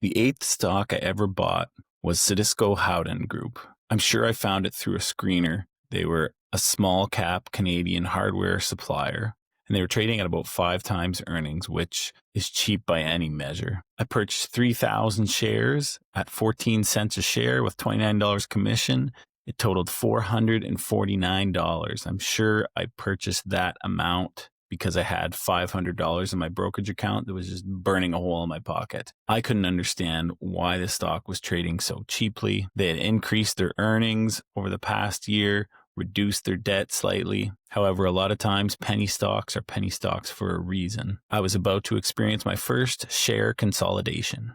The eighth stock I ever bought was Citysco Howden Group. I'm sure I found it through a screener. They were a small cap Canadian hardware supplier, and they were trading at about 5 times earnings, which is cheap by any measure. I purchased 3,000 shares at 14 cents a share with $29 commission. It totaled $449. I'm sure I purchased that amount because I had $500 in my brokerage account that was just burning a hole in my pocket. I couldn't understand why the stock was trading so cheaply. They had increased their earnings over the past year, reduced their debt slightly. However, a lot of times penny stocks are penny stocks for a reason. I was about to experience my first share consolidation.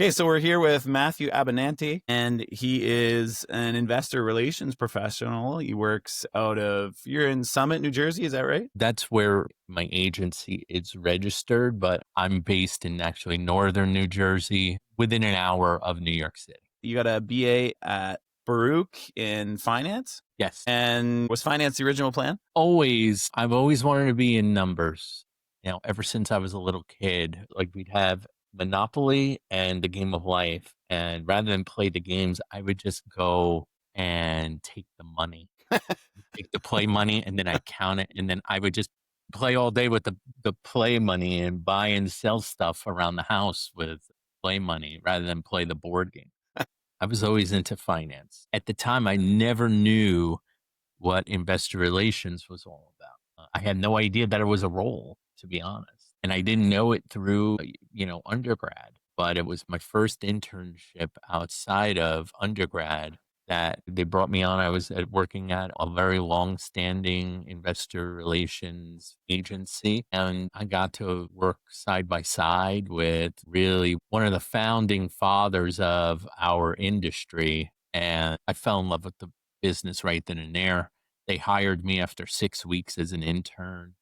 Okay, so we're here with Matthew Abenante, and he is an investor relations professional. He works you're in Summit, New Jersey, is that right? That's where my agency is registered, but I'm based in actually northern New Jersey, within an hour of New York City. You got a BA at Baruch in finance? Yes. And was finance the original plan? I've always wanted to be in numbers. Ever since I was a little kid, like we'd have Monopoly and the Game of Life. And rather than play the games, I would just go and take the money, take the play money, and then I count it. And then I would just play all day with the play money and buy and sell stuff around the house with play money rather than play the board game. I was always into finance. At the time, I never knew what investor relations was all about. I had no idea that it was a role, to be honest. And I didn't know it through, undergrad, but it was my first internship outside of undergrad that they brought me on. I was working at a very long-standing investor relations agency, and I got to work side by side with really one of the founding fathers of our industry, and I fell in love with the business right then and there. They hired me after 6 weeks as an intern,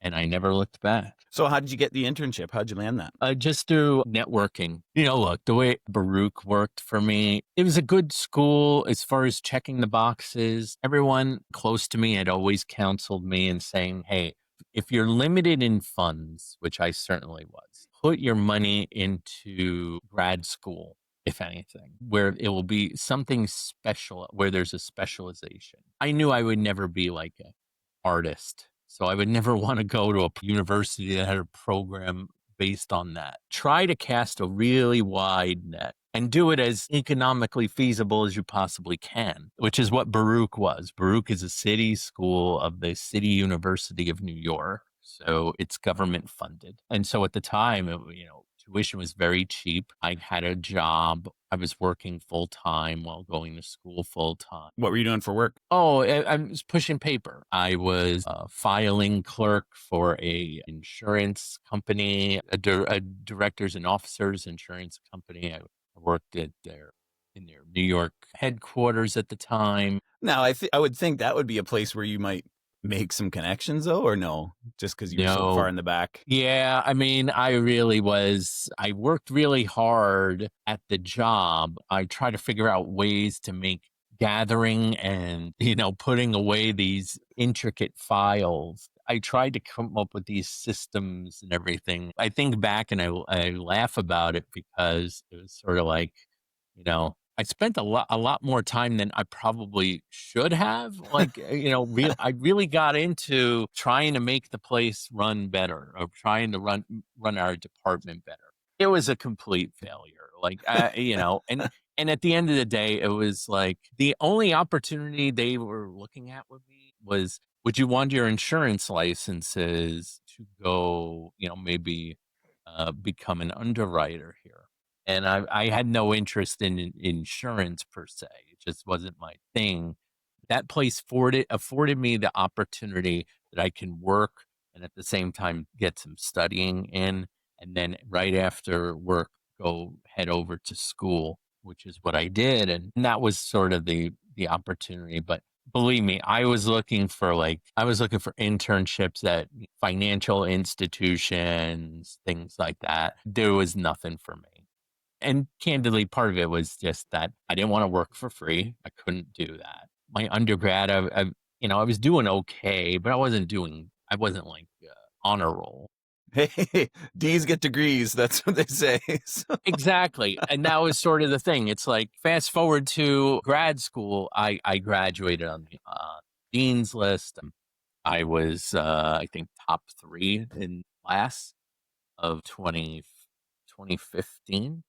and I never looked back. So how did you get the internship? How'd you land that? Just through networking. Look, the way Baruch worked for me, it was a good school as far as checking the boxes. Everyone close to me had always counseled me and saying, hey, if you're limited in funds, which I certainly was, put your money into grad school, if anything, where it will be something special, where there's a specialization. I knew I would never be like an artist. So I would never want to go to a university that had a program based on that. Try to cast a really wide net and do it as economically feasible as you possibly can, which is what Baruch was. Baruch is a city school of the City University of New York. So it's government funded. And so at the time, tuition was very cheap. I had a job. I was working full time while going to school full time. What were you doing for work? Oh, I was pushing paper. I was a filing clerk for a insurance company, a directors and officers insurance company. I worked in their New York headquarters at the time. Now, I would think that would be a place where you might make some connections, though, or no? Just because you're so far in the back? Yeah, I mean, I worked really hard at the job. I tried to figure out ways to make gathering and, putting away these intricate files. I tried to come up with these systems and everything. I think back and I laugh about it because it was sort of like, I spent a lot more time than I probably should have. Like, I really got into trying to make the place run better, or trying to run our department better. It was a complete failure. Like, and at the end of the day, it was like the only opportunity they were looking at with me was, would you want your insurance licenses to go, maybe become an underwriter here? And I had no interest in insurance per se. It just wasn't my thing. That place afforded me the opportunity that I can work and at the same time get some studying in. And then right after work, head over to school, which is what I did. And that was sort of the opportunity. But believe me, I was looking for internships at financial institutions, things like that. There was nothing for me. And candidly, part of it was just that I didn't want to work for free. I couldn't do that. My undergrad, I was doing okay, but I wasn't like honor roll. Hey, D's get degrees. That's what they say. So- Exactly. And that was sort of the thing. It's like fast forward to grad school, I graduated on the dean's list. I was, I think, top three in class of 2015.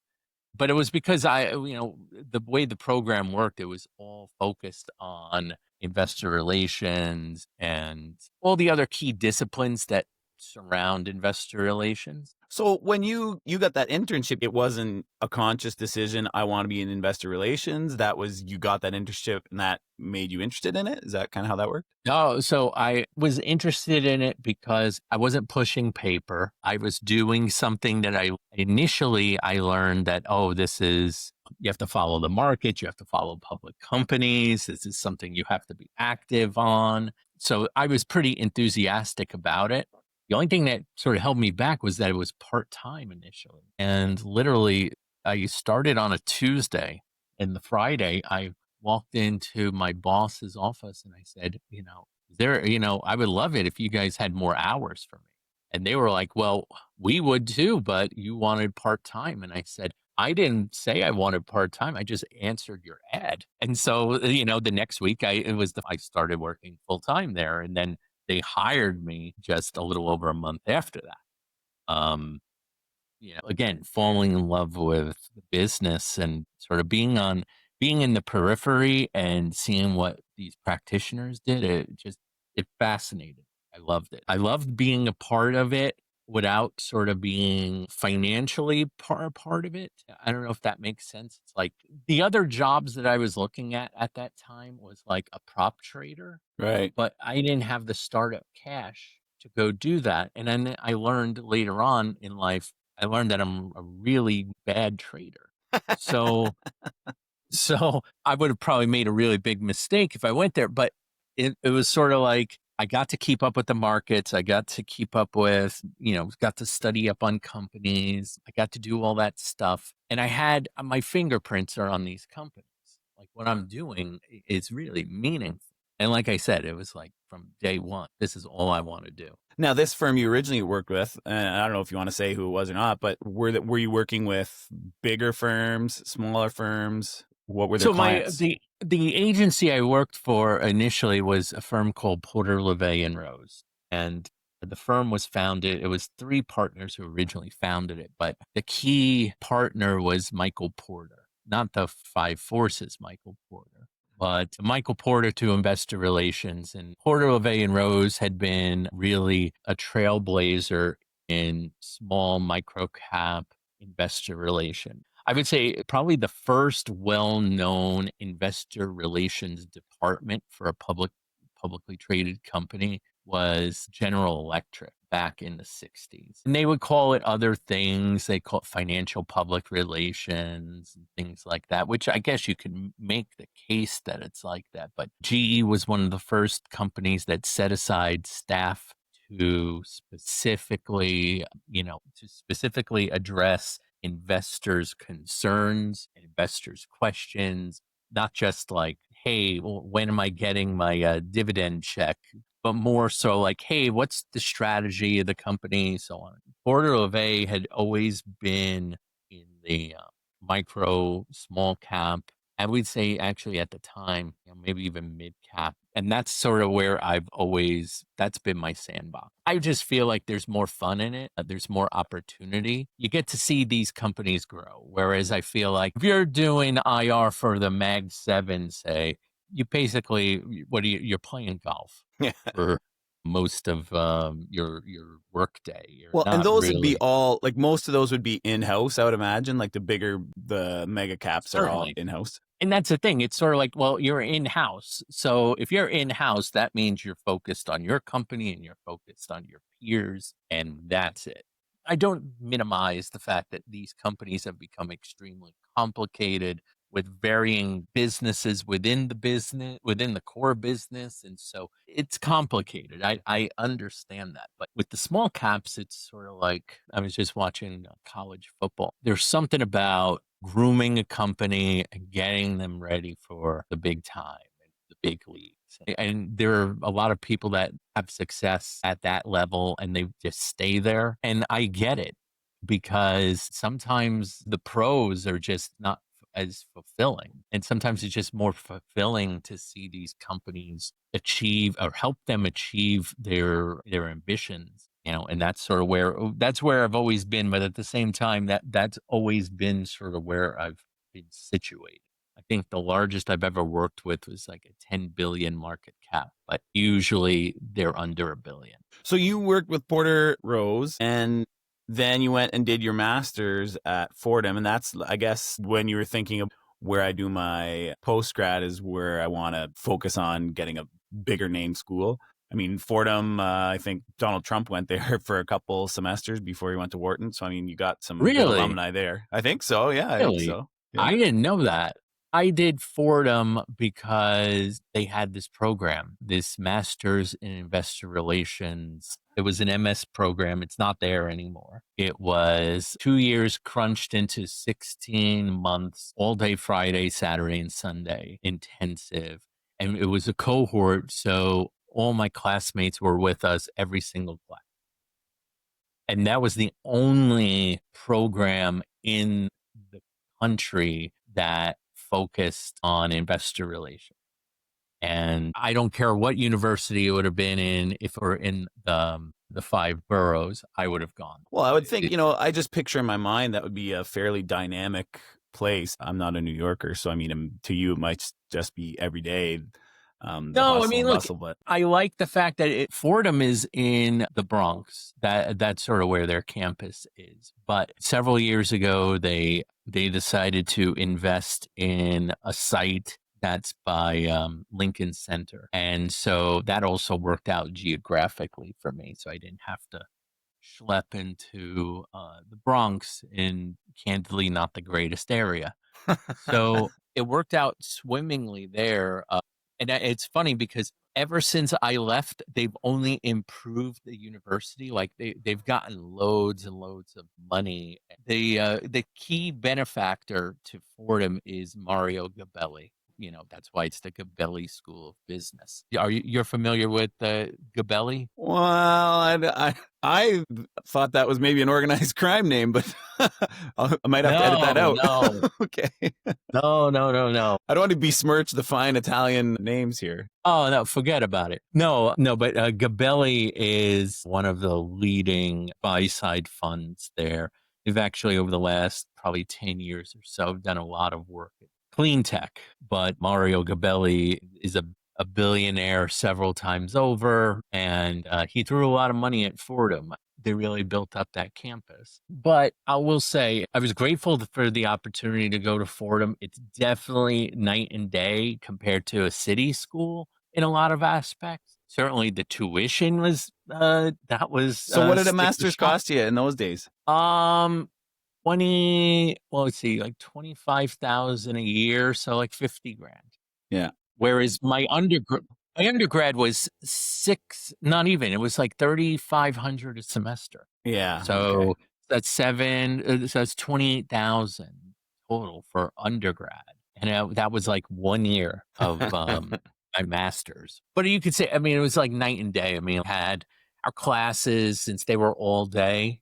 But it was because the way the program worked, it was all focused on investor relations and all the other key disciplines that surround investor relations. So when you got that internship, it wasn't a conscious decision. I want to be in investor relations. That was you got that internship, and that made you interested in it. Is that kind of how that worked? No, so I was interested in it because I wasn't pushing paper. I was doing something that I learned that, oh, you have to follow the market, you have to follow public companies. This is something you have to be active on. So I was pretty enthusiastic about it. The only thing that sort of held me back was that it was part-time initially. And literally, I started on a Tuesday, and the Friday I walked into my boss's office and I said, I would love it if you guys had more hours for me. And they were like, well, we would too, but you wanted part time. And I said, I didn't say I wanted part time. I just answered your ad. And so, the next week I started working full time there. And then they hired me just a little over a month after that. Um, again, falling in love with the business and sort of being in the periphery and seeing what these practitioners did, it fascinated. I loved it. I loved being a part of it without sort of being financially part of it. I don't know if that makes sense. It's like the other jobs that I was looking at that time was like a prop trader, Right. but I didn't have the startup cash to go do that. And then I learned later on in life, I learned that I'm a really bad trader. So so I would have probably made a really big mistake if I went there, but it was sort of like I got to keep up with the markets. I got to keep up with, got to study up on companies. I got to do all that stuff. And I had my fingerprints are on these companies. Like what I'm doing is really meaningful. And like I said, it was like from day one, this is all I want to do. Now, this firm you originally worked with, and I don't know if you want to say who it was or not, but were you working with bigger firms, smaller firms? What were their So clients? the agency I worked for initially was a firm called Porter LeVay and Rose, and the firm was founded. It was three partners who originally founded it, but the key partner was Michael Porter, not the Five Forces Michael Porter, but Michael Porter to investor relations. And Porter LeVay and Rose had been really a trailblazer in small micro cap investor relation. I would say probably the first well-known investor relations department for a publicly traded company was General Electric back in the 60s. And they would call it other things. They call it financial public relations and things like that, which I guess you could make the case that it's like that. But GE was one of the first companies that set aside staff to specifically address investors' concerns, investors' questions, not just like, hey, when am I getting my dividend check? But more so like, hey, what's the strategy of the company? So on. Porter LeVay had always been in the micro, small cap, and we'd say actually at the time, maybe even mid cap. And that's sort of where that's been my sandbox. I just feel like there's more fun in it. There's more opportunity. You get to see these companies grow. Whereas I feel like if you're doing IR for the Mag 7, say, you basically, you're playing golf Yeah. for most of your work day. You're Well, and not those would be really, all like most of those would be in house, I would imagine. Like the mega caps are all certainly. in house. And that's the thing. It's sort of like, well, you're in house. So if you're in house, that means you're focused on your company and you're focused on your peers, and that's it. I don't minimize the fact that these companies have become extremely complicated with varying businesses within the core business. And so it's complicated. I understand that. But with the small caps, it's sort of like I was just watching college football. There's something about grooming a company and getting them ready for the big time and the big leagues. And there are a lot of people that have success at that level and they just stay there. And I get it because sometimes the pros are just not as fulfilling. And sometimes it's just more fulfilling to see these companies achieve or help them achieve their ambitions. And that's where I've always been. But at the same time, that's always been sort of where I've been situated. I think the largest I've ever worked with was like a 10 billion market cap, but usually they're under a billion. So you worked with Porter Rose, and then you went and did your master's at Fordham. And that's, I guess, when you were thinking of where I do my post grad is where I want to focus on getting a bigger name school. I mean, Fordham, I think Donald Trump went there for a couple semesters before he went to Wharton. So, I mean, you got some good Really? alumni there. I think so. Yeah, I think Really? so. Yeah. I didn't know that. I did Fordham because they had this program, this Masters in Investor Relations. It was an MS program. It's not there anymore. It was 2 years crunched into 16 months, all day Friday, Saturday, and Sunday, intensive. And it was a cohort. So all my classmates were with us every single class. And that was the only program in the country that focused on investor relations. And I don't care what university it would have been in, if it were in the five boroughs, I would have gone. Well, I would think, I just picture in my mind that would be a fairly dynamic place. I'm not a New Yorker, so I mean, to you, it might just be every day. The No, I hustle mean, and look, bustle, but I like the fact that Fordham is in the Bronx. That's sort of where their campus is. But several years ago, they decided to invest in a site that's by Lincoln Center, and so that also worked out geographically for me. So I didn't have to schlep into the Bronx, in candidly not the greatest area. So it worked out swimmingly there. It's funny because ever since I left, they've only improved the university. Like they've gotten loads and loads of money. The key benefactor to Fordham is Mario Gabelli. That's why it's the Gabelli School of Business. You're familiar with Gabelli? well, I thought that was maybe an organized crime name, but I might have to edit that out. No. Okay. No. I don't want to besmirch the fine Italian names here. Oh, no, forget about it. No, but Gabelli is one of the leading buy-side funds there. They've actually, over the last probably 10 years or so, done a lot of work at clean tech. But Mario Gabelli is a billionaire several times over, and he threw a lot of money at Fordham. They really built up that campus. But I will say, I was grateful for the opportunity to go to Fordham. It's definitely night and day compared to a city school in a lot of aspects. Certainly the tuition was, that was. So what did a sticker master's shock. cost you in those days? 20, well, let's see, like 25,000 a year. So like 50 grand. Yeah. Whereas my undergrad was not even, it was like 3,500 a semester. Yeah. So okay. that's 28,000 total for undergrad. And that was like 1 year of my master's. But you could say, I mean, it was like night and day. I mean, I had our classes, since they were all day,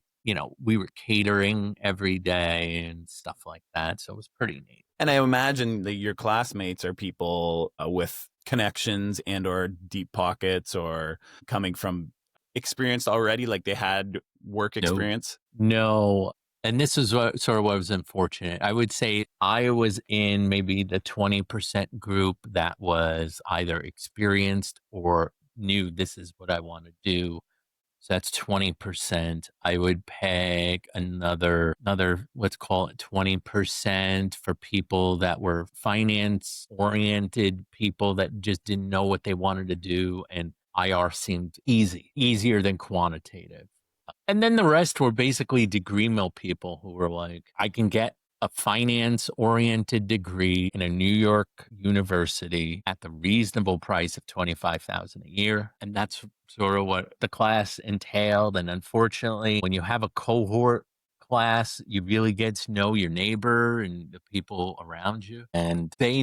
we were catering every day and stuff like that. So it was pretty neat. And I imagine that your classmates are people with connections and or deep pockets, or coming from experienced already, like they had work experience. No. And this is what was unfortunate. I would say I was in maybe the 20% group that was either experienced or knew this is what I want to do. So that's 20%. I would peg another, let's call it 20% for people that were finance oriented, people that just didn't know what they wanted to do. And IR seemed easier than quantitative. And then the rest were basically degree mill people who were like, I can get a finance oriented degree in a New York university at the reasonable price of $25,000 a year. And that's sort of what the class entailed. And unfortunately, when you have a cohort class, you really get to know your neighbor and the people around you, and they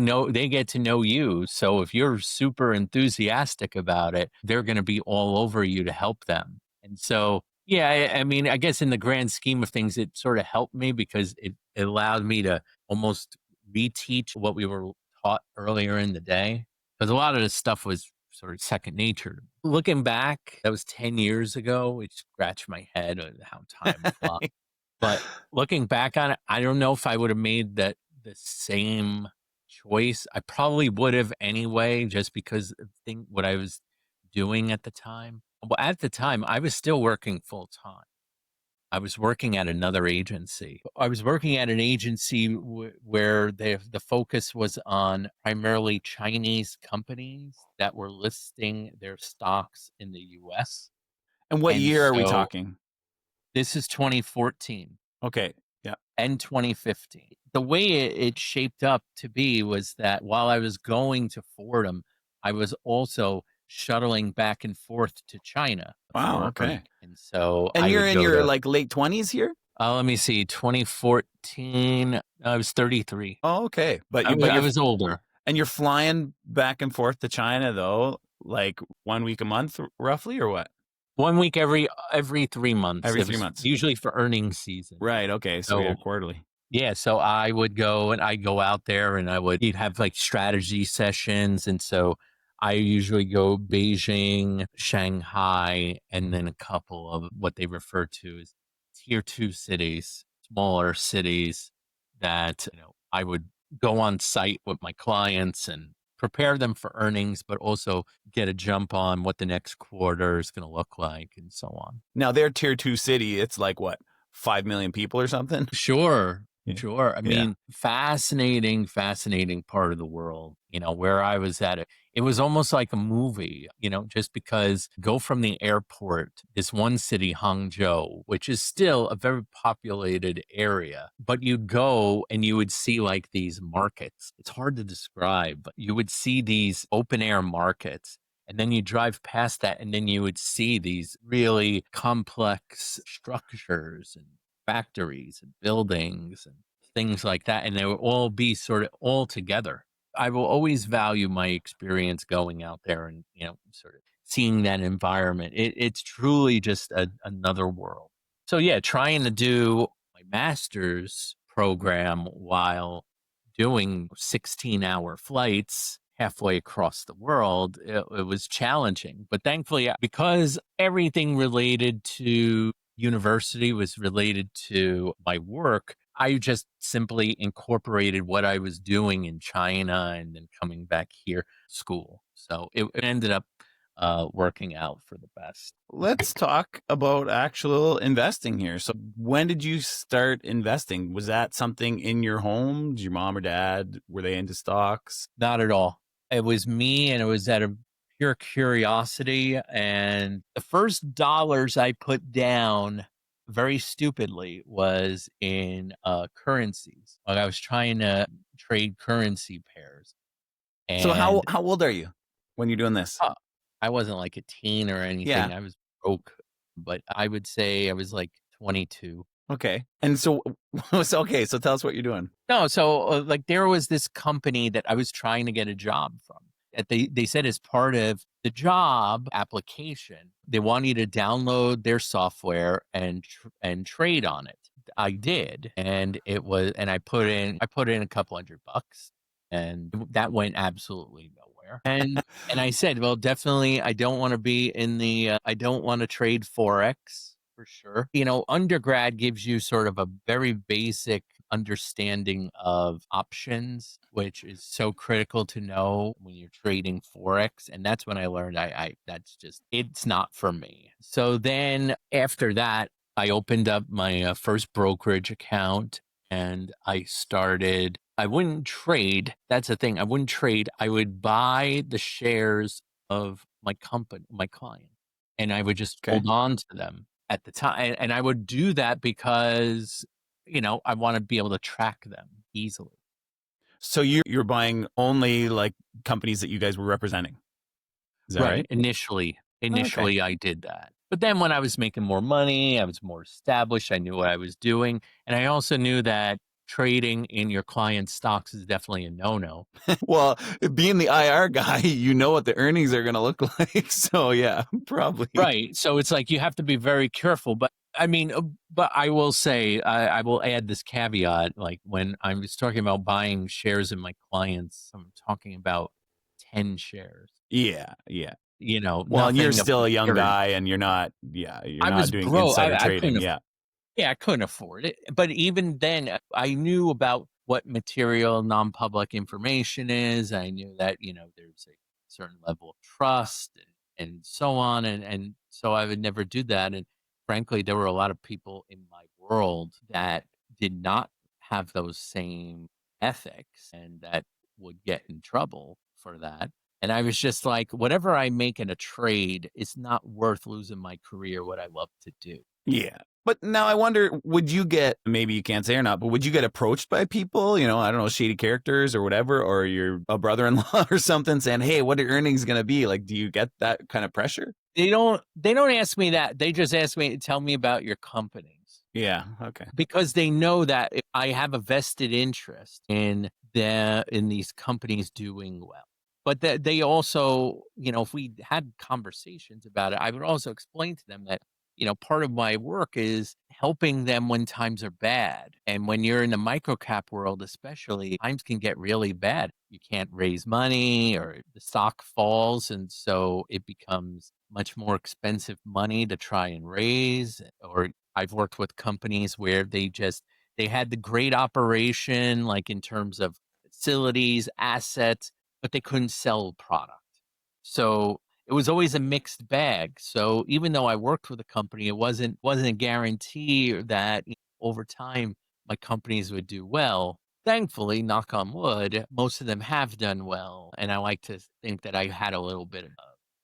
get to know you. So if you're super enthusiastic about it, they're going to be all over you to help them. And so, yeah, I mean, I guess in the grand scheme of things, it sort of helped me because it allowed me to almost reteach what we were taught earlier in the day, because a lot of this stuff was sort of second nature. Looking back, that was 10 years ago. It scratched my head on how time flies. But looking back on it, I don't know if I would have made the same choice. I probably would have anyway, just because of what I was doing at the time. Well, at the time, I was still working full time. I was working at another agency. I was working at an agency where the focus was on primarily Chinese companies that were listing their stocks in the US. And what And year are we so talking? this is 2014 Okay. Yeah. and 2015. The way it shaped up to be was that while I was going to Fordham, I was also shuttling back and forth to China Wow. for Okay. earning. And so And I you're would in go your to, like late 20s here? let me see, 2014, I was 33. Oh, okay. I was older. And you're flying back and forth to China though, like 1 week a month roughly, or what? 1 week every 3 months. Every It three was months. usually for earnings season. Right. Okay. So yeah, So quarterly. yeah, so I would go and I'd go out there and you'd have like strategy sessions. And so I usually go Beijing, Shanghai, and then a couple of what they refer to as tier two cities, smaller cities that, I would go on site with my clients and prepare them for earnings, but also get a jump on what the next quarter is going to look like and so on. Now their tier two city, it's like what, 5 million people or something? Sure. Yeah. Sure. I Yeah. mean, fascinating part of the world, where I was at it was almost like a movie, just because go from the airport, this one city, Hangzhou, which is still a very populated area, but you'd go and you would see like these markets. It's hard to describe, but you would see these open air markets. And then you drive past that, and then you would see these really complex structures and factories and buildings and things like that. And they would all be sort of all together. I will always value my experience going out there and, sort of seeing that environment. It's truly just another world. So, yeah, trying to do my master's program while doing 16-hour flights halfway across the world, it was challenging. But thankfully, because everything related to university was related to my work, I just simply incorporated what I was doing in China and then coming back here school. So it ended up working out for the best. Let's talk about actual investing here. So when did you start investing? Was that something in your home? Did your mom or dad, were they into stocks? Not at all. It was me, and it was out of pure curiosity. And the first dollars I put down, very stupidly, was in currencies. Like I was trying to trade currency pairs, So how and how old are you when you're doing this? uh, I wasn't like a teen or Yeah. anything. I was broke, but I would say I was like 22. Okay. And so okay, so tell us what you're doing. No, so like there was this company that I was trying to get a job from. They said as part of the job application, they want you to download their software and trade on it. I did, and I put in a couple $100, and that went absolutely nowhere. And I said, well, definitely, I don't want to be in I don't want to trade forex for sure. Undergrad gives you sort of a very basic understanding of options, which is so critical to know when you're trading forex. And that's when I learned it's not for me. So then after that, I opened up my first brokerage account, and I wouldn't trade. That's the thing. I wouldn't trade. I would buy the shares of my company, my client, and I would just Okay. hold on to them at the time. And I would do that because, I want to be able to track them easily. So you're buying only like companies that you guys were representing. Is that Right. right? Initially, Okay. I did that. But then when I was making more money, I was more established, I knew what I was doing, and I also knew that trading in your client's stocks is definitely a no-no. Well, being the IR guy, you know what the earnings are going to look like. So yeah, probably. Right, so it's like you have to be very careful, but I mean, but I will say, I will add this caveat, like, when I was talking about buying shares in my clients, I'm talking about 10 shares, Yeah, yeah. Well, and you're nothing of still the a young series. guy and you're I not was doing broke, insider I trading. couldn't Yeah. Yeah, I couldn't afford it. But even then, I knew about what material non-public information is. I knew that, there's a certain level of trust and so on. And so I would never do that. And frankly, there were a lot of people in my world that did not have those same ethics and that would get in trouble for that. And I was just like, whatever I make in a trade is not worth losing my career, what I love to do. Yeah. But now I wonder, would you get, maybe you can't say or not, but would you get approached by people, I don't know, shady characters or whatever, or you're a brother-in-law or something saying, hey, what are earnings going to be? Like, do you get that kind of pressure? They don't ask me that. They just ask me, "Tell me about your companies." Yeah. Okay. Because they know that if I have a vested interest in these companies doing well. But that they also, if we had conversations about it, I would also explain to them that, part of my work is helping them when times are bad. And when you're in the microcap world, especially, times can get really bad. You can't raise money or the stock falls. And so it becomes much more expensive money to try and raise, or I've worked with companies where they had the great operation, like in terms of facilities, assets, but they couldn't sell product. So it was always a mixed bag. So even though I worked with a company, it wasn't a guarantee that over time my companies would do well. Thankfully, knock on wood, most of them have done well, and I like to think that I had a little bit of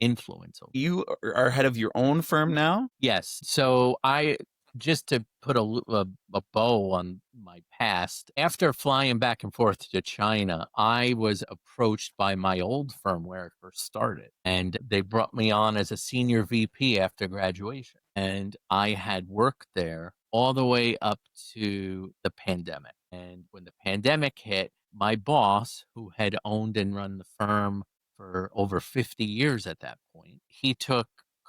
influence over. You are head of your own firm now? Yes. So I just to put a bow on my past, after flying back and forth to China, I was approached by my old firm where I first started, and they brought me on as a senior VP after graduation. And I had worked there all the way up to the pandemic. And when the pandemic hit, my boss, who had owned and run the firm for over 50 years at that point, he took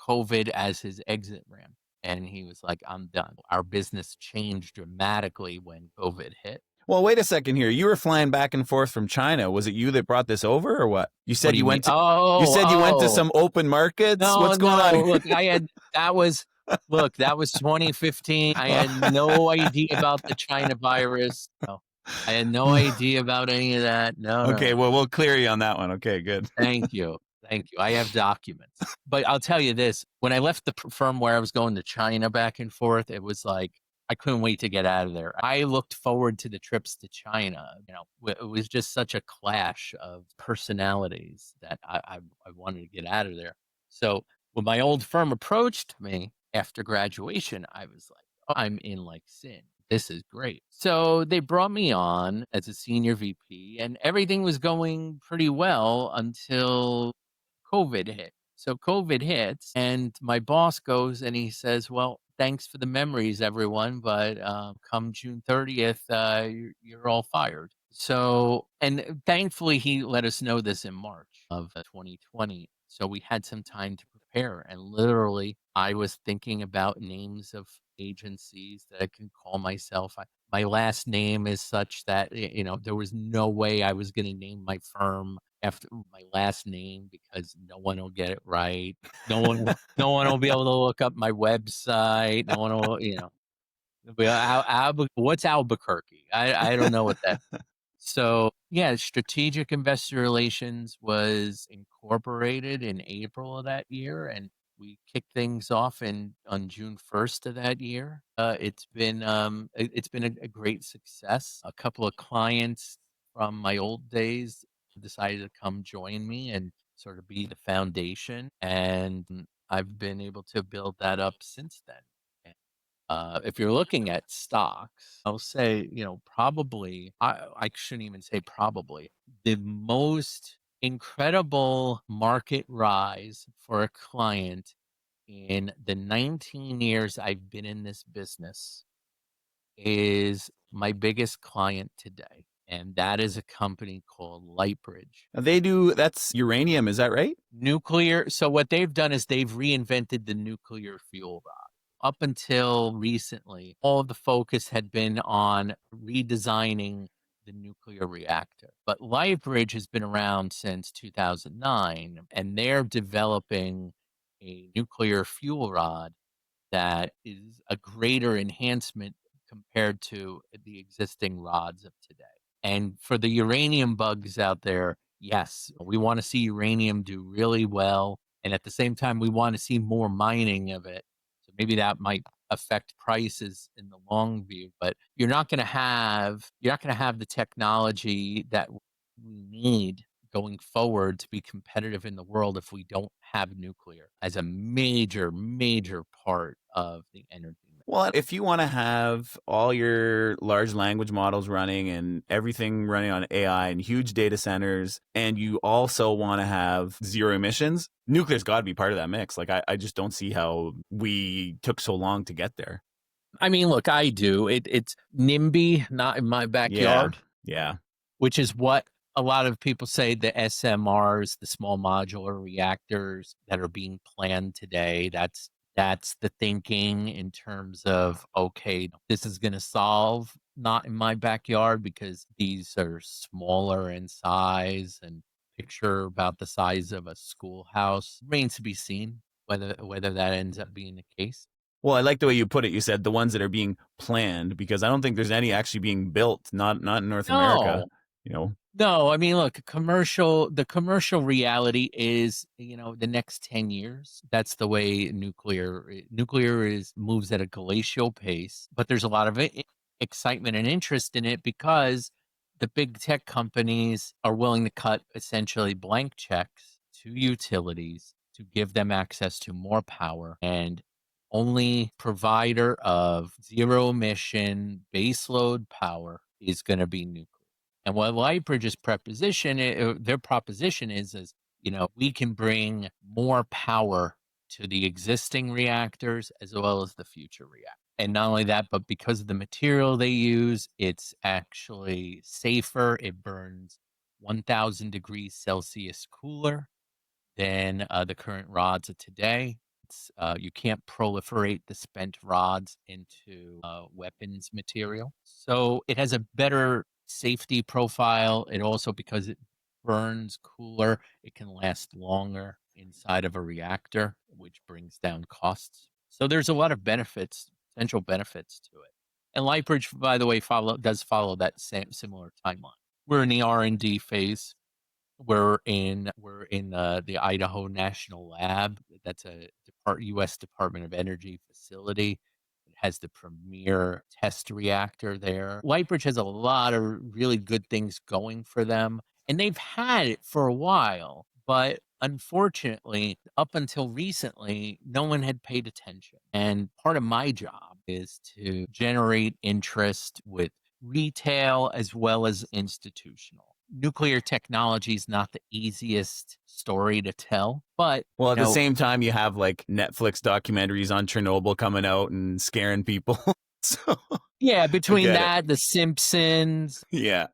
COVID as his exit ramp. And he was like, I'm done. Our business changed dramatically when COVID hit. Well, wait a second here. You were flying back and forth from China. Was it you that brought this over or what? What do you mean? You said you went to Oh, some open markets? no, What's going no. on Look, that was 2015. I had no idea about the China virus. No, I had no idea about any of that. No, no, Okay, no. well, we'll clear you on that one. Okay, good. Thank you. Thank you. I have documents. But I'll tell you this, when I left the firm where I was going to China back and forth, it was like I couldn't wait to get out of there. I looked forward to the trips to China. It was just such a clash of personalities that I wanted to get out of there. So when my old firm approached me after graduation, I was like, oh, I'm in like sin. This is great. So they brought me on as a senior VP, and everything was going pretty well until COVID hit. So COVID hits, and my boss goes and he says, "Well, thanks for the memories, everyone, but come June 30th, you're all fired." So, and thankfully, he let us know this in March of 2020. So we had some time to prepare. And literally, I was thinking about names of agencies that I can call myself. My last name is such that, there was no way I was going to name my firm after my last name because no one will get it right. No one will be able to look up my website. No one will, what's Albuquerque? I don't know what that. So yeah, strategic investor relations was incorporated in April of that year, and we kicked things off on June 1st of that year. It's been a great success. A couple of clients from my old days decided to come join me and sort of be the foundation, and I've been able to build that up since then. If you're looking at stocks, I'll say, probably, I shouldn't even say probably, the most incredible market rise for a client in the 19 years I've been in this business is my biggest client today, and that is a company called Lightbridge. They do, that's uranium, is that right? Nuclear. So what they've done is they've reinvented the nuclear fuel rod. Up until recently, all of the focus had been on redesigning the nuclear reactor. But Lightbridge has been around since 2009, and they're developing a nuclear fuel rod that is a greater enhancement compared to the existing rods of today. And for the uranium bugs out there, yes, we want to see uranium do really well. And at the same time, we want to see more mining of it. So maybe that might affect prices in the long view, but you're not going to have the technology that we need going forward to be competitive in the world if we don't have nuclear as a major, major part of the energy mix. Well, if you want to have all your large language models running and everything running on AI and huge data centers, and you also want to have zero emissions, nuclear's got to be part of that mix. Like, I just don't see how we took so long to get there. I mean, look, I do. It's NIMBY, not in my Yeah. backyard, Yeah. which is what a lot of people say the SMRs, the small modular reactors that are being planned today. That's the thinking in terms of, okay, this is going to solve not in my backyard because these are smaller in size and picture about the size of a schoolhouse. Remains to be seen whether that ends up being the case. Well, I like the way you put it. You said the ones that are being planned, because I don't think there's any actually being built, not in North America, No, you know. no, I mean, look, the commercial reality is, the next 10 years. That's the way nuclear is moves at a glacial pace, but there's a lot of excitement and interest in it because the big tech companies are willing to cut essentially blank checks to utilities to give them access to more power, and only provider of zero emission baseload power is going to be nuclear. And what Lightbridge's their proposition is, we can bring more power to the existing reactors as well as the future reactors. And not only that, but because of the material they use, it's actually safer. It burns 1,000 degrees Celsius cooler than the current rods of today. You can't proliferate the spent rods into weapons material. So it has a better safety profile. It also, because it burns cooler, it can last longer inside of a reactor, which brings down costs. So there's a lot of potential benefits to it. And Lightbridge, by the way, does follow that similar timeline. We're in the R&D phase. We're in the Idaho National Lab. That's a U.S. Department of Energy facility. It has the premier test reactor there. Lightbridge has a lot of really good things going for them, and they've had it for a while. But unfortunately, up until recently, no one had paid attention. And part of my job is to generate interest with retail as well as institutional. Nuclear technology is not the easiest story to tell, but Well, at the same time, you have like Netflix documentaries on Chernobyl coming out and scaring people. So yeah, I between get it. that, The Simpsons, Yeah.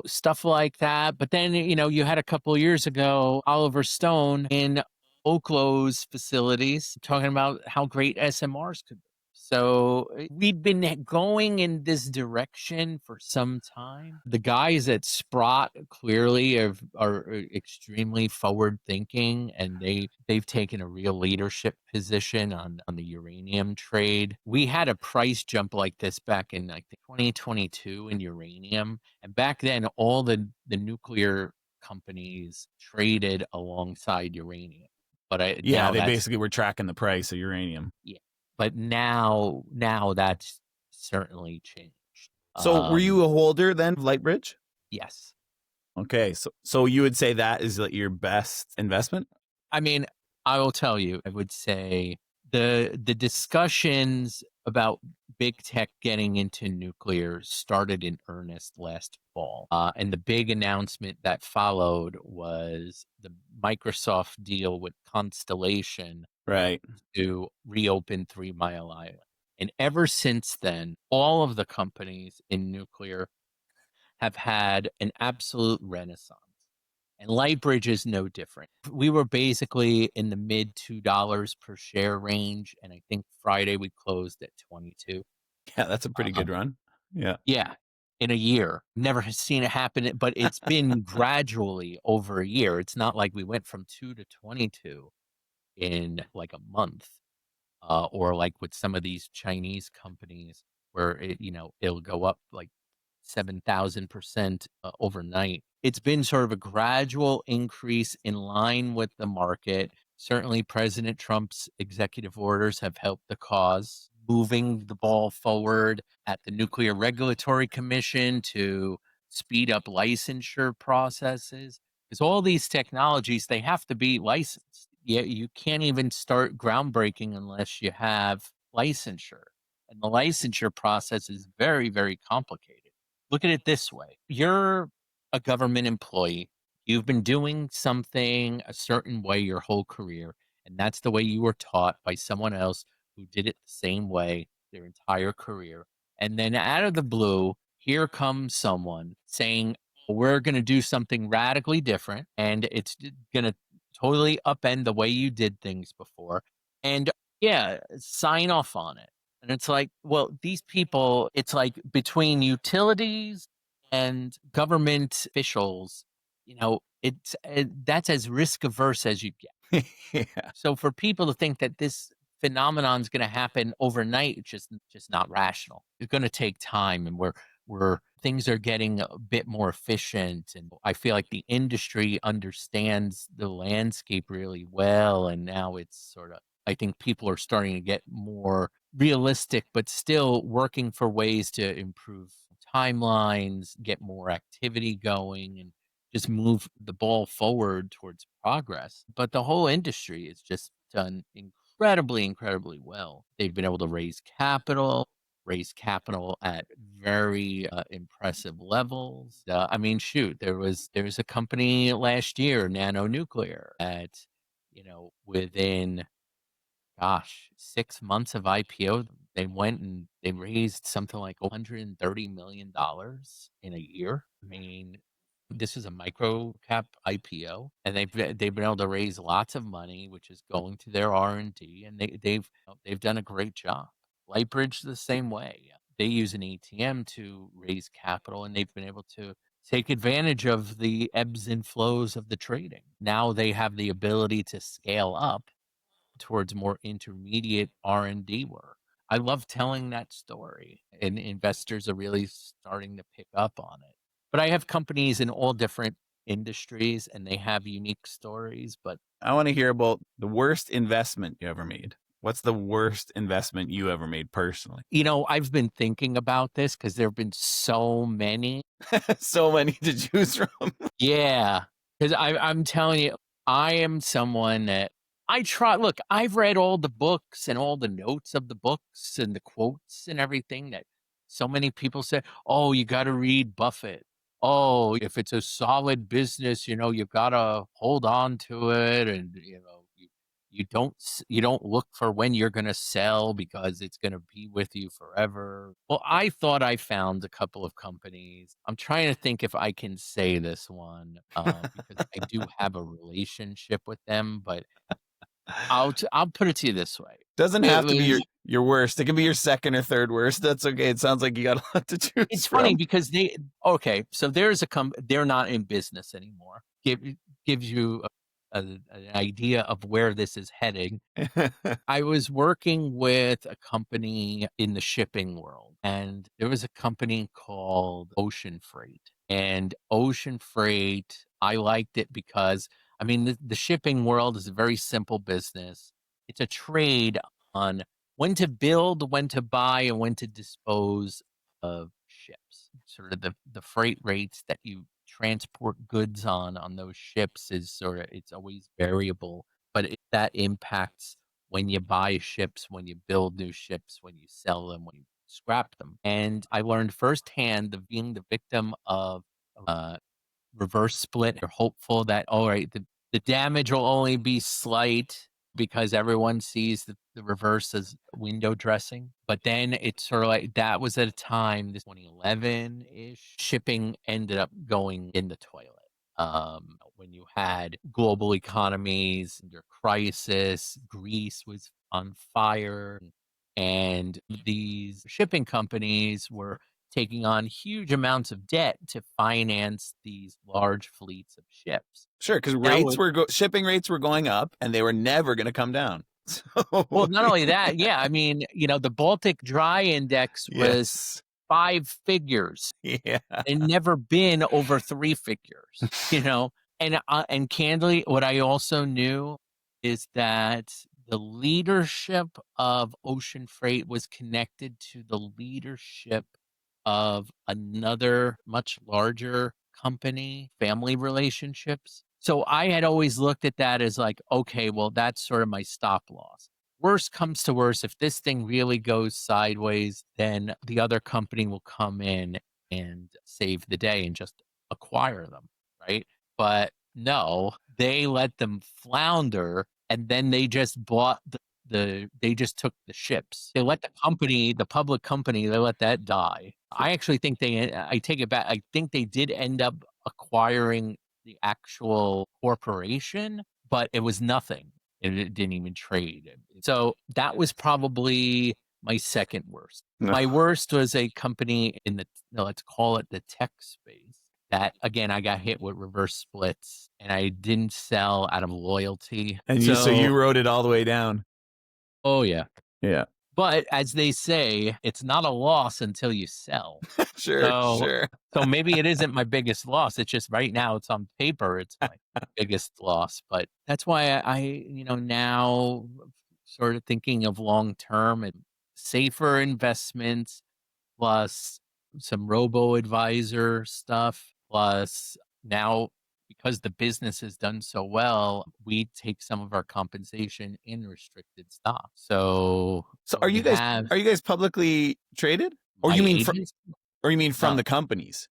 stuff like that. But then, you had a couple of years ago, Oliver Stone in Oklo's facilities talking about how great SMRs could be. So we've been going in this direction for some time. The guys at Sprott clearly are extremely forward thinking, and they've taken a real leadership position on the uranium trade. We had a price jump like this back in, I think, 2022 in uranium, and back then all the nuclear companies traded alongside uranium. But Yeah, now they that's basically were tracking the price of uranium. yeah. But now that's certainly changed. So were Um, you a holder then of Lightbridge? yes. Okay, so you would say that is like your best investment? I mean, I will tell you, I would say the discussions about big tech getting into nuclear started in earnest last fall. And the big announcement that followed was the Microsoft deal with Constellation Right. to reopen 3 Mile Island. And ever since then, all of the companies in nuclear have had an absolute renaissance. And Lightbridge is no different. We were basically in the mid $2 per share range, and I think Friday we closed at 22. Yeah, that's a pretty good Um, run. Yeah. yeah, in a year. Never has seen it happen, but it's been gradually over a year. It's not like we went from 2 to 22 in like a month, or like with some of these Chinese companies where it'll go up like 7,000% overnight. It's been sort of a gradual increase in line with the market. Certainly, President Trump's executive orders have helped the cause, moving the ball forward at the Nuclear Regulatory Commission to speed up licensure processes. Because all these technologies, they have to be licensed. Yeah, you can't even start groundbreaking unless you have licensure. And the licensure process is very, very complicated. Look at it this way. You're a government employee. You've been doing something a certain way your whole career, and that's the way you were taught by someone else who did it the same way their entire career. And then out of the blue, here comes someone saying, we're going to do something radically different, and it's going to totally upend the way you did things before. And yeah, sign off on it. And it's like, well, these people, it's like between utilities and government officials, that's as risk averse as you get. Yeah. So for people to think that this phenomenon is going to happen overnight, it's just not rational. It's going to take time, and where things are getting a bit more efficient, and I feel like the industry understands the landscape really well, and now it's sort of, I think people are starting to get more realistic, but still working for ways to improve timelines, get more activity going, and just move the ball forward towards progress. But the whole industry has just done incredibly, incredibly well. They've been able to raise capital at very impressive levels. I mean, shoot, there's a company last year, Nano Nuclear, that within, gosh, 6 months of IPO, they went and they raised something like $130 million in a year. I mean, this is a micro cap IPO, and they've been able to raise lots of money, which is going to their R&D, and they've done a great job. Lightbridge the same way. They use an ATM to raise capital, and they've been able to take advantage of the ebbs and flows of the trading. Now they have the ability to scale up towards more intermediate R&D work. I love telling that story, and investors are really starting to pick up on it. But I have companies in all different industries, and they have unique stories, but I want to hear about the worst investment you ever made. What's the worst investment you ever made personally? I've been thinking about this because there have been so many. So many to choose from. Yeah, because I'm telling you, I am someone that I try. Look, I've read all the books and all the notes of the books and the quotes and everything that so many people say. Oh, you got to read Buffett. Oh, if it's a solid business, you got to hold on to it, and you don't look for when you're going to sell because it's going to be with you forever. Well, I thought I found a couple of companies. I'm trying to think if I can say this one, because I do have a relationship with them, but I'll put it to you this way. Doesn't It have to be was your worst. It can be your second or third worst. That's okay. It sounds like you got a lot to choose It's funny from. because so there's they're not in business anymore. Gives you an idea of where this is heading. I was working with a company in the shipping world, and there was a company called Ocean Freight. And Ocean Freight, I liked it because, I mean, the shipping world is a very simple business. It's a trade on when to build, when to buy, and when to dispose of ships. Sort of the freight rates that you transport goods on those ships is it's always variable, but that impacts when you buy ships, when you build new ships, when you sell them, when you scrap them. And I learned firsthand the being the victim of uh, reverse split. You're hopeful that, all right, the damage will only be slight. because everyone sees the reverse as window dressing. But then it's sort of like that was at a time, this 2011 ish, shipping ended up going in the toilet. When you had global economies under crisis, Greece was on fire, and these shipping companies were taking on huge amounts of debt to finance these large fleets of ships. Sure, because Now, shipping rates were going up, and they were never going to come down. well, So not only that, yeah, I mean, the Baltic Dry Index was yes, 5 figures yeah, and never been over 3 figures, you know? And candidly, what I also knew is that the leadership of ocean freight was connected to the leadership of another much larger company, family relationships. So I had always looked at that as like, okay, well, that's sort of my stop loss. Worst comes to worst, if this thing really goes sideways, then the other company will come in and save the day and just acquire them, right? But no, they let them flounder and then they just bought they just took the ships. They let the public company, they let that die. I actually think I take it back. I think they did end up acquiring the actual corporation, but it was nothing. It didn't even trade. So that was probably my second worst. My worst was a company in let's call it the tech space. That again, I got hit with reverse splits and I didn't sell out of loyalty. and so So, you wrote it all the way down. oh yeah. Yeah, But as they say, it's not a loss until you sell. sure, So sure. so maybe it isn't my biggest loss. It's just right now it's on paper, it's my biggest loss. But that's why now sort of thinking of long term and safer investments plus some robo advisor stuff, plus now because the business has done so well, we take some of our compensation in restricted stock. So So we have are you guys publicly traded, or my you mean agents. from No, the companies,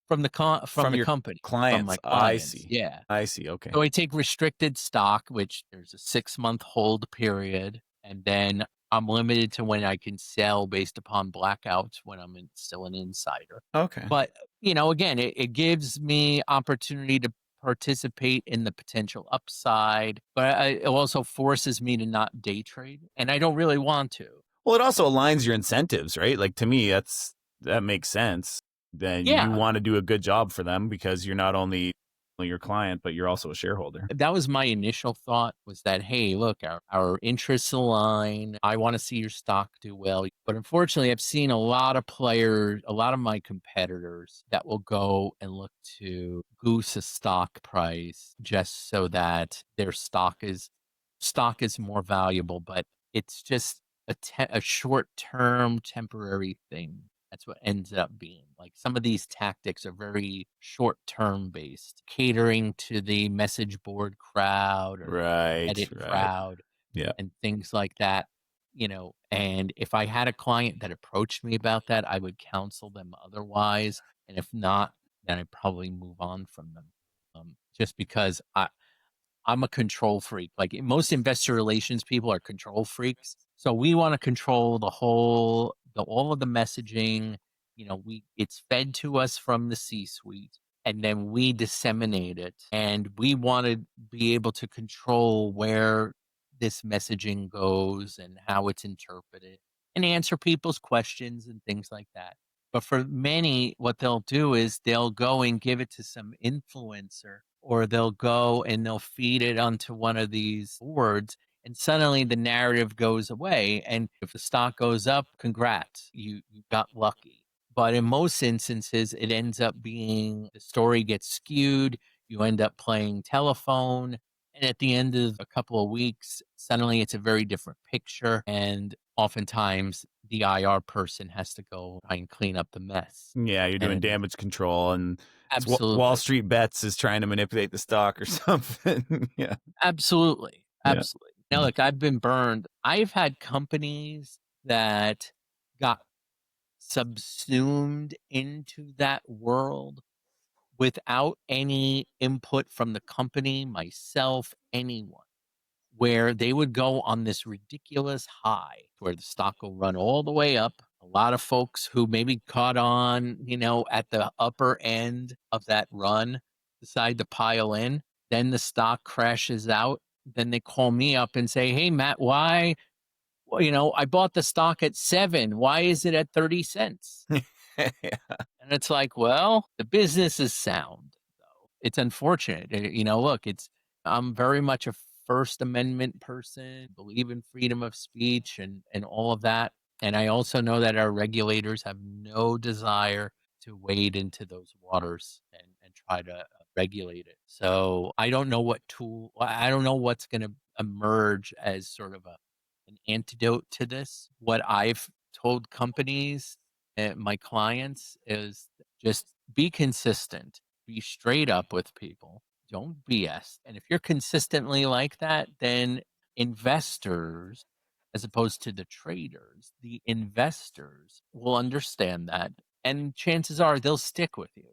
from from the your company, from clients? my I clients. see. Yeah. I see. Okay. So I take restricted stock, which there's a 6-month hold period, and then I'm limited to when I can sell based upon blackouts when still an insider. Okay. But, again, it gives me opportunity to participate in the potential upside, but it also forces me to not day trade, and I don't really want to. Well, it also aligns your incentives, right? Like to me, that makes sense. Then you Yeah. want to do a good job for them because you're not only your client, but you're also a shareholder. That was my initial thought, was that, hey, look, our interests align. I want to see your stock do well. But unfortunately, I've seen a lot of players, a lot of my competitors that will go and look to goose a stock price just so that their stock is more valuable. But it's just a short term temporary thing. That's what ends up being. Like some of these tactics are very short term based, catering to the message board crowd or Right. edit Right. crowd Yeah. and things like that. And if I had a client that approached me about that, I would counsel them otherwise. And if not, then I'd probably move on from them. Just because I'm a control freak. Like most investor relations people are control freaks. So we want to control all of the messaging. It's fed to us from the C-suite and then we disseminate it. And we want to be able to control where this messaging goes and how it's interpreted and answer people's questions and things like that. But for many, what they'll do is they'll go and give it to some influencer, or they'll go and they'll feed it onto one of these boards, and suddenly the narrative goes away. And if the stock goes up, congrats, you got lucky. But in most instances, it ends up being the story gets skewed. You end up playing telephone. And at the end of a couple of weeks, suddenly it's a very different picture. And oftentimes the IR person has to go try and clean up the mess. Yeah. You're doing And damage control, and it's Wall absolutely. Street Bets is trying to manipulate the stock or something. Yeah. Absolutely, Yeah. absolutely. Now, look, I've been burned. I've had companies that got subsumed into that world without any input from the company, myself, anyone, where they would go on this ridiculous high where the stock will run all the way up. A lot of folks who maybe caught on, at the upper end of that run decide to pile in. Then the stock crashes out. Then they call me up and say, "Hey, Matt, why? Well, I bought the stock at 7. Why is it at 30 cents?" And it's like, well, the business is sound. It's unfortunate. Look, I'm very much a First Amendment person, believe in freedom of speech and all of that. And I also know that our regulators have no desire to wade into those waters and try to regulate it. So I don't know what's going to emerge as sort of an antidote to this. What I've told companies and my clients is just be consistent, be straight up with people, don't BS. And if you're consistently like that, then investors, as opposed to the traders, the investors will understand that. And chances are they'll stick with you.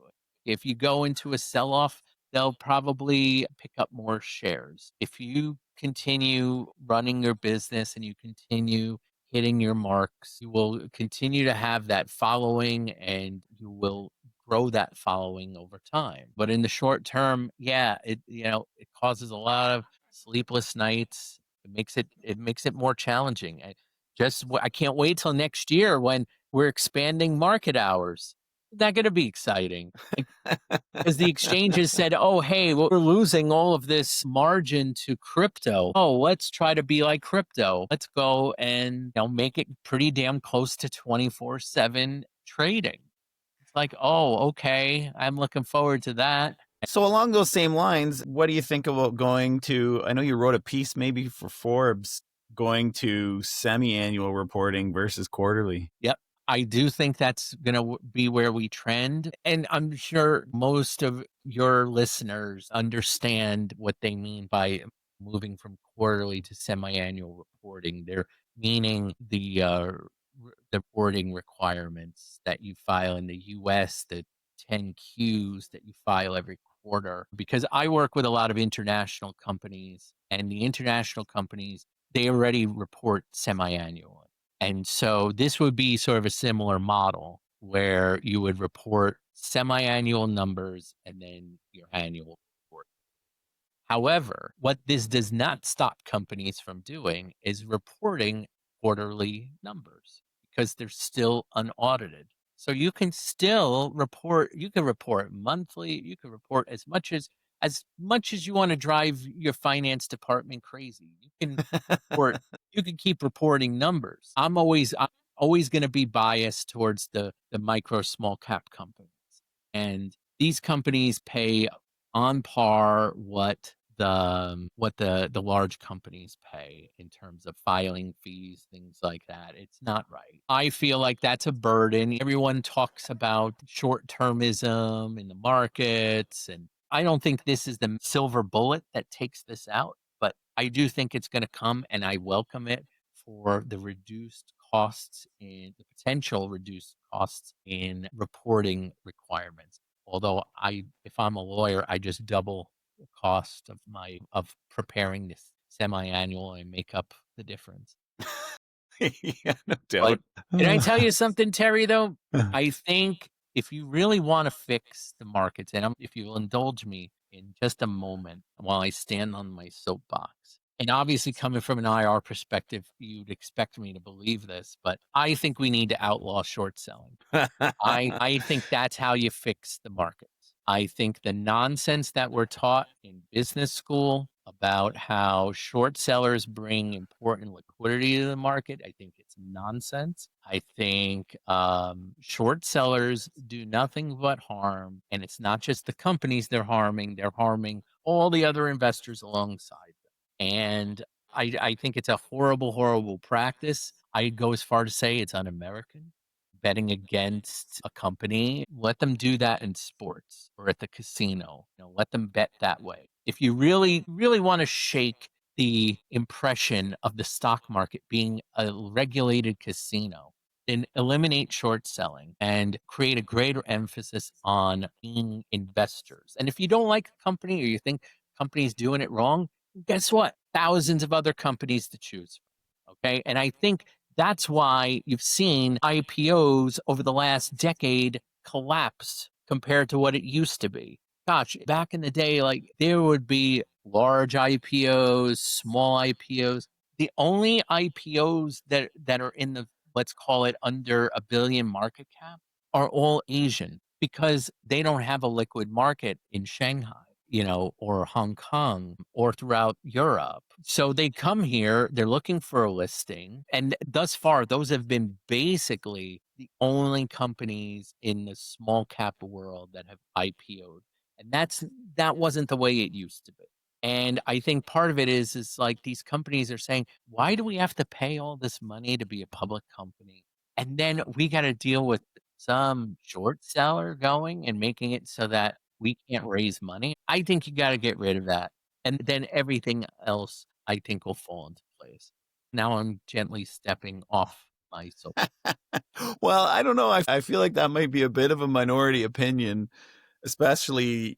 If you go into a sell off, they'll probably pick up more shares. If you continue running your business and you continue hitting your marks, you will continue to have that following and you will grow that following over time. But in the short term, yeah, it causes a lot of sleepless nights. It makes it more challenging. I can't wait till next year when we're expanding market hours. Is that going to be exciting? Because the exchanges said, "Oh, hey, we're losing all of this margin to crypto. Oh, let's try to be like crypto. Let's go and make it pretty damn close to 24/7 trading." It's like, "Oh, okay. I'm looking forward to that." So along those same lines, what do you think about going to, I know you wrote a piece maybe for Forbes, going to semi-annual reporting versus quarterly? Yep. I do think that's going to be where we trend. And I'm sure most of your listeners understand what they mean by moving from quarterly to semi-annual reporting. They're meaning the reporting requirements that you file in the US, the 10Qs that you file every quarter. Because I work with a lot of international companies, and the international companies, they already report semi-annually. And so this would be sort of a similar model where you would report semi-annual numbers and then your annual report. However, what this does not stop companies from doing is reporting quarterly numbers because they're still unaudited. So you can report monthly, you can report as much as you want to drive your finance department crazy. Report you can keep reporting numbers. I'm always going to be biased towards the micro small cap companies. And these companies pay on par what the large companies pay in terms of filing fees, things like that. It's not right. I feel like that's a burden. Everyone talks about short-termism in the markets, and I don't think this is the silver bullet that takes this out, but I do think it's going to come, and I welcome it for the potential reduced costs in reporting requirements. Although if I'm a lawyer, I just double the cost of preparing this semi-annual and make up the difference. Yeah, no But doubt. can I tell you something, Terry, though? I think if you really want to fix the markets, and if you will indulge me in just a moment while I stand on my soapbox, and obviously coming from an IR perspective, you'd expect me to believe this, but I think we need to outlaw short selling. I think that's how you fix the markets. I think the nonsense that we're taught in business school about how short sellers bring important liquidity to the market, I think it's nonsense. I think short sellers do nothing but harm. And it's not just the companies they're harming all the other investors alongside them. And I think it's a horrible, horrible practice. I go as far to say it's un-American. Betting against a company, let them do that in sports or at the casino. Let them bet that way. If you really, really want to shake the impression of the stock market being a regulated casino, then eliminate short selling and create a greater emphasis on being investors. And if you don't like a company or you think company's doing it wrong, guess what? thousands of other companies to choose from. Okay. And I think that's why you've seen IPOs over the last decade collapse compared to what it used to be. Gosh, back in the day, like there would be large IPOs, small IPOs. The only IPOs that are in the, let's call it, under a billion market cap are all Asian because they don't have a liquid market in Shanghai, or Hong Kong or throughout Europe. So they come here, they're looking for a listing. And thus far, those have been basically the only companies in the small cap world that have IPO'd. And that wasn't the way it used to be. And I think part of it is like these companies are saying, why do we have to pay all this money to be a public company? And then we got to deal with some short seller going and making it so that we can't raise money. I think you got to get rid of that. And then everything else, I think, will fall into place. Now I'm gently stepping off my soap. Well, I don't know. I feel like that might be a bit of a minority opinion, especially,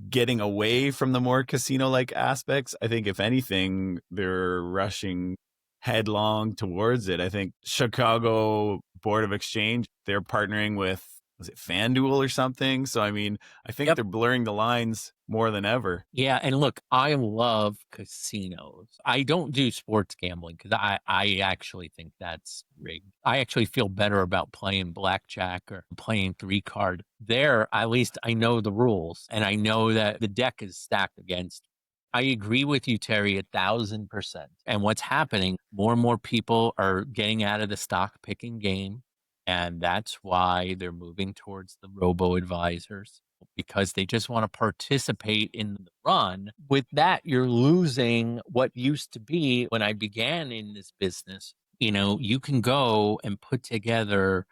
getting away from the more casino-like aspects. I think if anything, they're rushing headlong towards it. I think Chicago Board of Exchange, they're partnering with, was it FanDuel or something? So, I mean, I think Yep. they're blurring the lines more than ever. Yeah, and look, I love casinos. I don't do sports gambling because I actually think that's rigged. I actually feel better about playing blackjack or playing three card. There, at least I know the rules and I know that the deck is stacked against me. I agree with you, Terry, 1,000%. And what's happening, more and more people are getting out of the stock picking game. And that's why they're moving towards the robo advisors because they just want to participate in the run. With that, you're losing what used to be when I began in this business. You can go and put together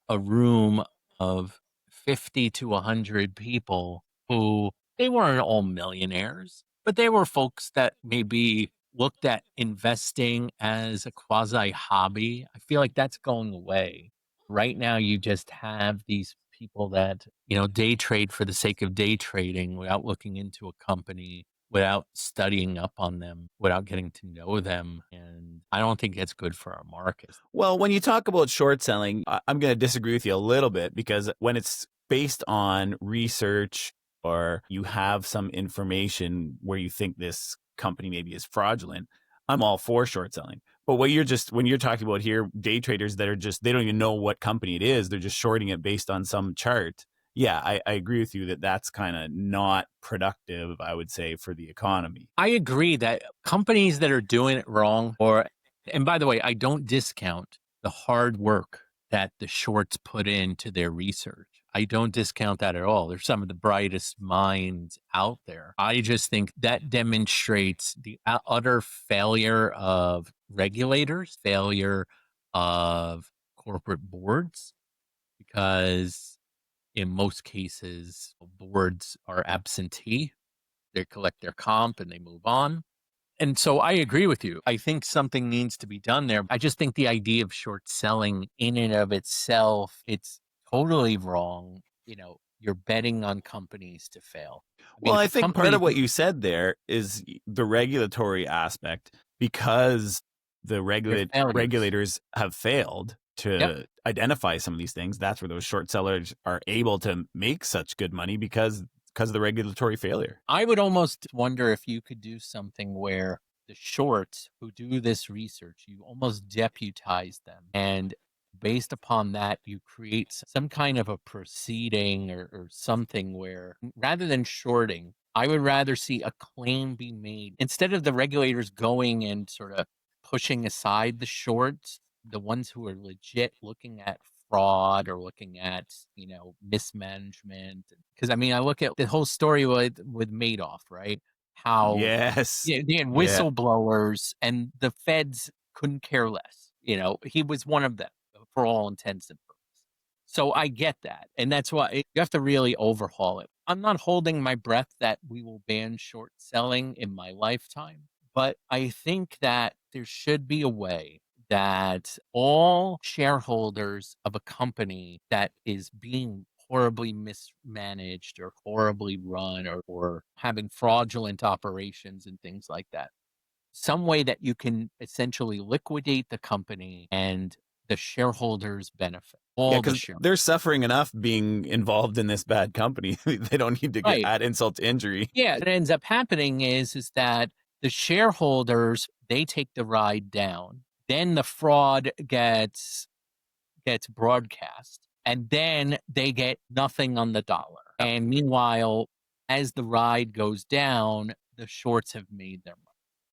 a room of 50 to 100 people who they weren't all millionaires, but they were folks that maybe looked at investing as a quasi hobby. I feel like that's going away. Right now, you just have these people that, day trade for the sake of day trading without looking into a company, without studying up on them, without getting to know them. And I don't think that's good for our market. Well, when you talk about short selling, I'm going to disagree with you a little bit because when it's based on research or you have some information where you think this company maybe is fraudulent, I'm all for short selling. But when you're talking about here, day traders that are just, they don't even know what company it is. They're just shorting it based on some chart. Yeah, I agree with you that that's kind of not productive, I would say, for the economy. I agree that companies that are doing it wrong, and by the way, I don't discount the hard work that the shorts put into their research. I don't discount that at all. They're some of the brightest minds out there. I just think that demonstrates the utter failure of regulators, failure of corporate boards, because in most cases, boards are absentee. They collect their comp and they move on. And so I agree with you. I think something needs to be done there. I just think the idea of short selling in and of itself, it's totally wrong. You're betting on companies to fail. I mean, Well, if I a think part company, of what you said there is the regulatory aspect because the they're failures. regulators have failed Yep. to identify some of these things. That's where those short sellers are able to make such good money because of the regulatory failure. I would almost wonder if you could do something where the shorts who do this research, you almost deputize them. And based upon that, you create some kind of a proceeding or something where rather than shorting, I would rather see a claim be made instead of the regulators going and sort of pushing aside the shorts, the ones who are legit looking at fraud or looking at, mismanagement. Because I mean, I look at the whole story with Madoff, right? How Yes. they had Yeah. whistleblowers and the feds couldn't care less. He was one of them for all intents and purposes. So I get that. And that's why you have to really overhaul it. I'm not holding my breath that we will ban short selling in my lifetime, but I think that there should be a way that all shareholders of a company that is being horribly mismanaged or horribly run or having fraudulent operations and things like that, some way that you can essentially liquidate the company and the shareholders benefit. Yeah, All the because share. they're suffering enough being involved in this bad company. They don't need to Right. add insult to injury. Yeah. What ends up happening is that the shareholders, they take the ride down. Then the fraud gets broadcast, and then they get nothing on the dollar. And meanwhile, as the ride goes down, the shorts have made their money.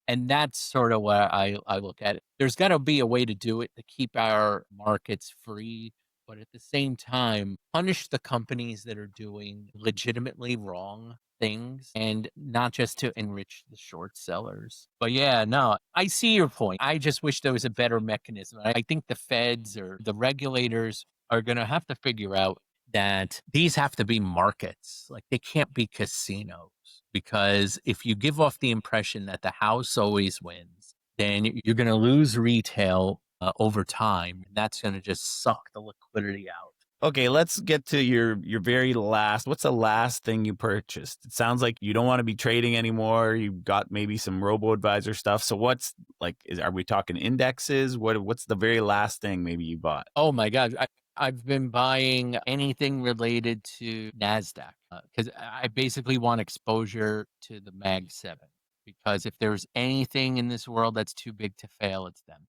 And that's sort of what I look at it. There's got to be a way to do it to keep our markets free, but at the same time, punish the companies that are doing legitimately wrong things and not just to enrich the short sellers. But yeah, no, I see your point. I just wish there was a better mechanism. I think the feds or the regulators are going to have to figure out that these have to be markets. Like they can't be casinos, because if you give off the impression that the house always wins, then you're going to lose retail over time. And that's going to just suck the liquidity out. Okay, let's get to your very last. What's the last thing you purchased? It sounds like you don't want to be trading anymore. You've got maybe some robo-advisor stuff. So what's like, are we talking indexes? What's the very last thing maybe you bought? Oh my God. I've been buying anything related to NASDAQ because I basically want exposure to the Mag 7. Because if there's anything in this world that's too big to fail, it's them.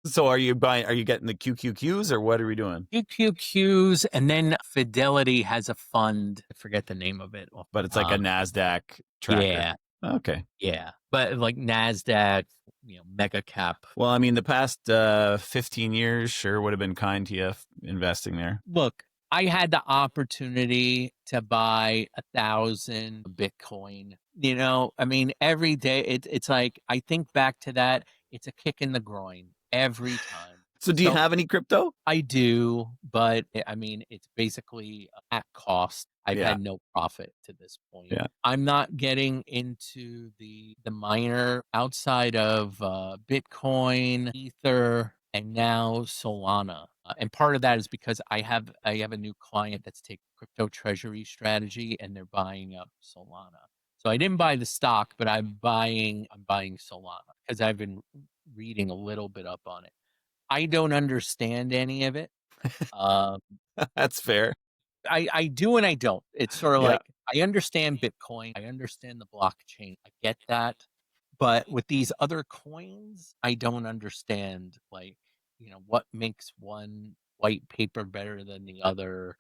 So are you getting the QQQs or what are we doing? QQQs, and then Fidelity has a fund. I forget the name of it. But it's like a NASDAQ tracker. Yeah. Okay. Yeah. But like NASDAQ, mega cap. Well, I mean, the past 15 years sure would have been kind to you investing there. Look, I had the opportunity to buy 1,000 Bitcoin. I mean, every day it's like, I think back to that. It's a kick in the groin every time. So do you have any crypto? I do, but I mean, it's basically at cost. I've had no profit to this point. Yeah. I'm not getting into the miner outside of Bitcoin, Ether, and now Solana. And part of that is because I have a new client that's taking crypto treasury strategy, and they're buying up Solana. So I didn't buy the stock, but I'm buying Solana because I've been reading a little bit up on it. I don't understand any of it. That's fair. I do and I don't. It's sort of Yeah. like, I understand Bitcoin. I understand the blockchain. I get that. But with these other coins, I don't understand, like, what makes one white paper better than the other.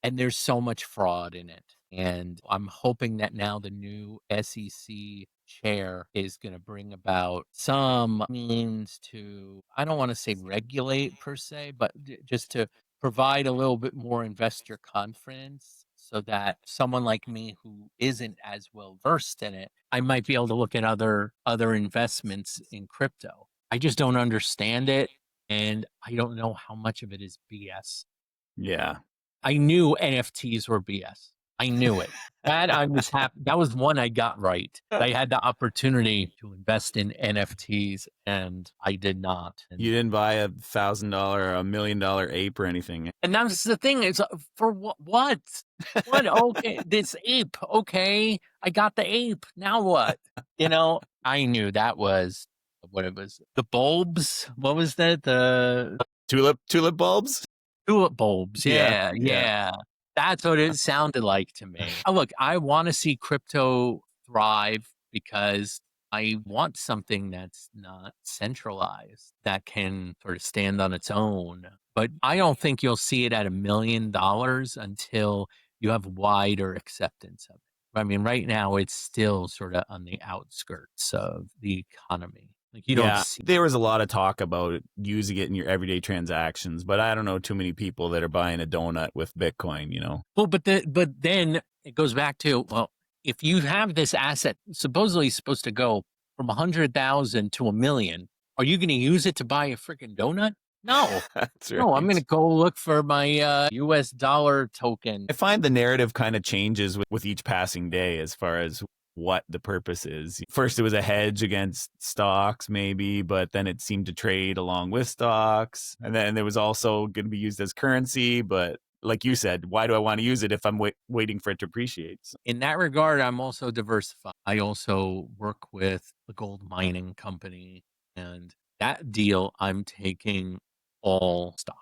And there's so much fraud in it. And I'm hoping that now the new SEC chair is going to bring about some means to, I don't want to say regulate per se, but just to provide a little bit more investor confidence so that someone like me who isn't as well versed in it, I might be able to look at other investments in crypto. I just don't understand it, and I don't know how much of it is BS. Yeah. I knew NFTs were BS. I knew it. That I was happy. That was one I got right. I had the opportunity to invest in NFTs, and I did not. And, You didn't buy $1,000 or $1 million ape or anything. and that's the thing. Is for what? What? Okay, this ape. Okay, I got the ape. Now what? I knew that was what it was. The bulbs. What was that? The Tulip bulbs? tulip bulbs. Yeah, Yeah. That's what it sounded like to me. Look, I want to see crypto thrive because I want something that's not centralized, that can sort of stand on its own. But I don't think you'll see it at $1 million until you have wider acceptance of it. I mean, right now it's still sort of on the outskirts of the economy. Like you don't see. There was a lot of talk about using it in your everyday transactions, but I don't know too many people that are buying a donut with Bitcoin, Well, but then it goes back to, well, if you have this asset supposedly supposed to go from 100,000 to 1 million, are you going to use it to buy a freaking donut? No. That's right. No, I'm going to go look for my US dollar token. I find the narrative kind of changes with each passing day as far as what the purpose is. First, it was a hedge against stocks, maybe, but then it seemed to trade along with stocks. And then it was also going to be used as currency. But like you said, why do I want to use it if I'm waiting for it to appreciate? So. In that regard, I'm also diversified. I also work with a gold mining company, and that deal I'm taking all stock.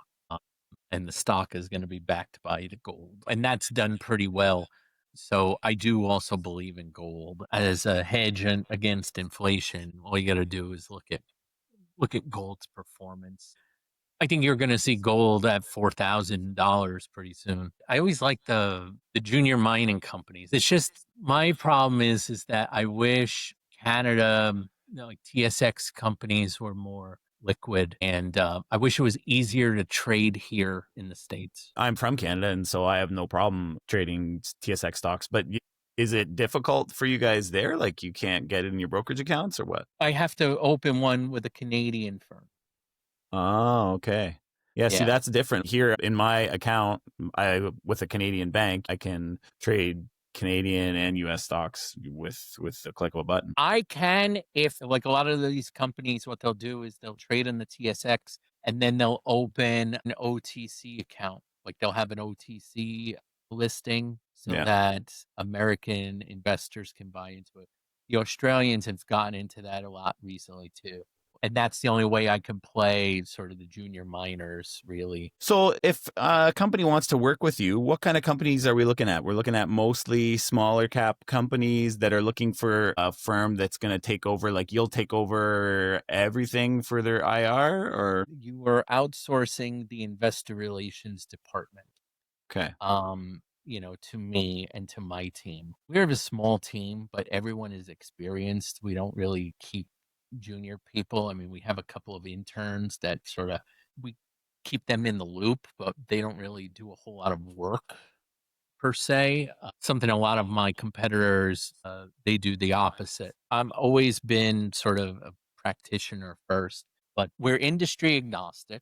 And the stock is going to be backed by the gold, and that's done pretty well. So I do also believe in gold as a hedge against inflation. All you got to do is look at gold's performance. I think you're going to see gold at $4,000 pretty soon. I always like the junior mining companies. It's just my problem is that I wish Canada, like TSX companies, were more liquid, and I wish it was easier to trade here in the States. I'm from Canada, and so I have no problem trading TSX stocks. But is it difficult for you guys there? Like you can't get it in your brokerage accounts or what? I have to open one with a Canadian firm. Oh, okay. Yeah, see, Yeah. that's different. Here in my account, I with a Canadian bank, I can trade Canadian and US stocks with the click of a button. I can, if like a lot of these companies, what they'll do is they'll trade in the TSX and then they'll open an OTC account. Like they'll have an OTC listing so Yeah. that American investors can buy into it. The Australians have gotten into that a lot recently too. And that's the only way I can play sort of the junior miners, really. So if a company wants to work with you, what kind of companies are we looking at? We're looking at mostly smaller cap companies that are looking for a firm that's going to take over, like you'll take over everything for their IR or You are outsourcing the investor relations department. okay. To me and to my team. We have a small team, but everyone is experienced. We don't really keep junior people. I mean, we have a couple of interns that sort of we keep them in the loop, but they don't really do a whole lot of work per se. Something a lot of my competitors they do the opposite. I've always been sort of a practitioner first, but we're industry agnostic.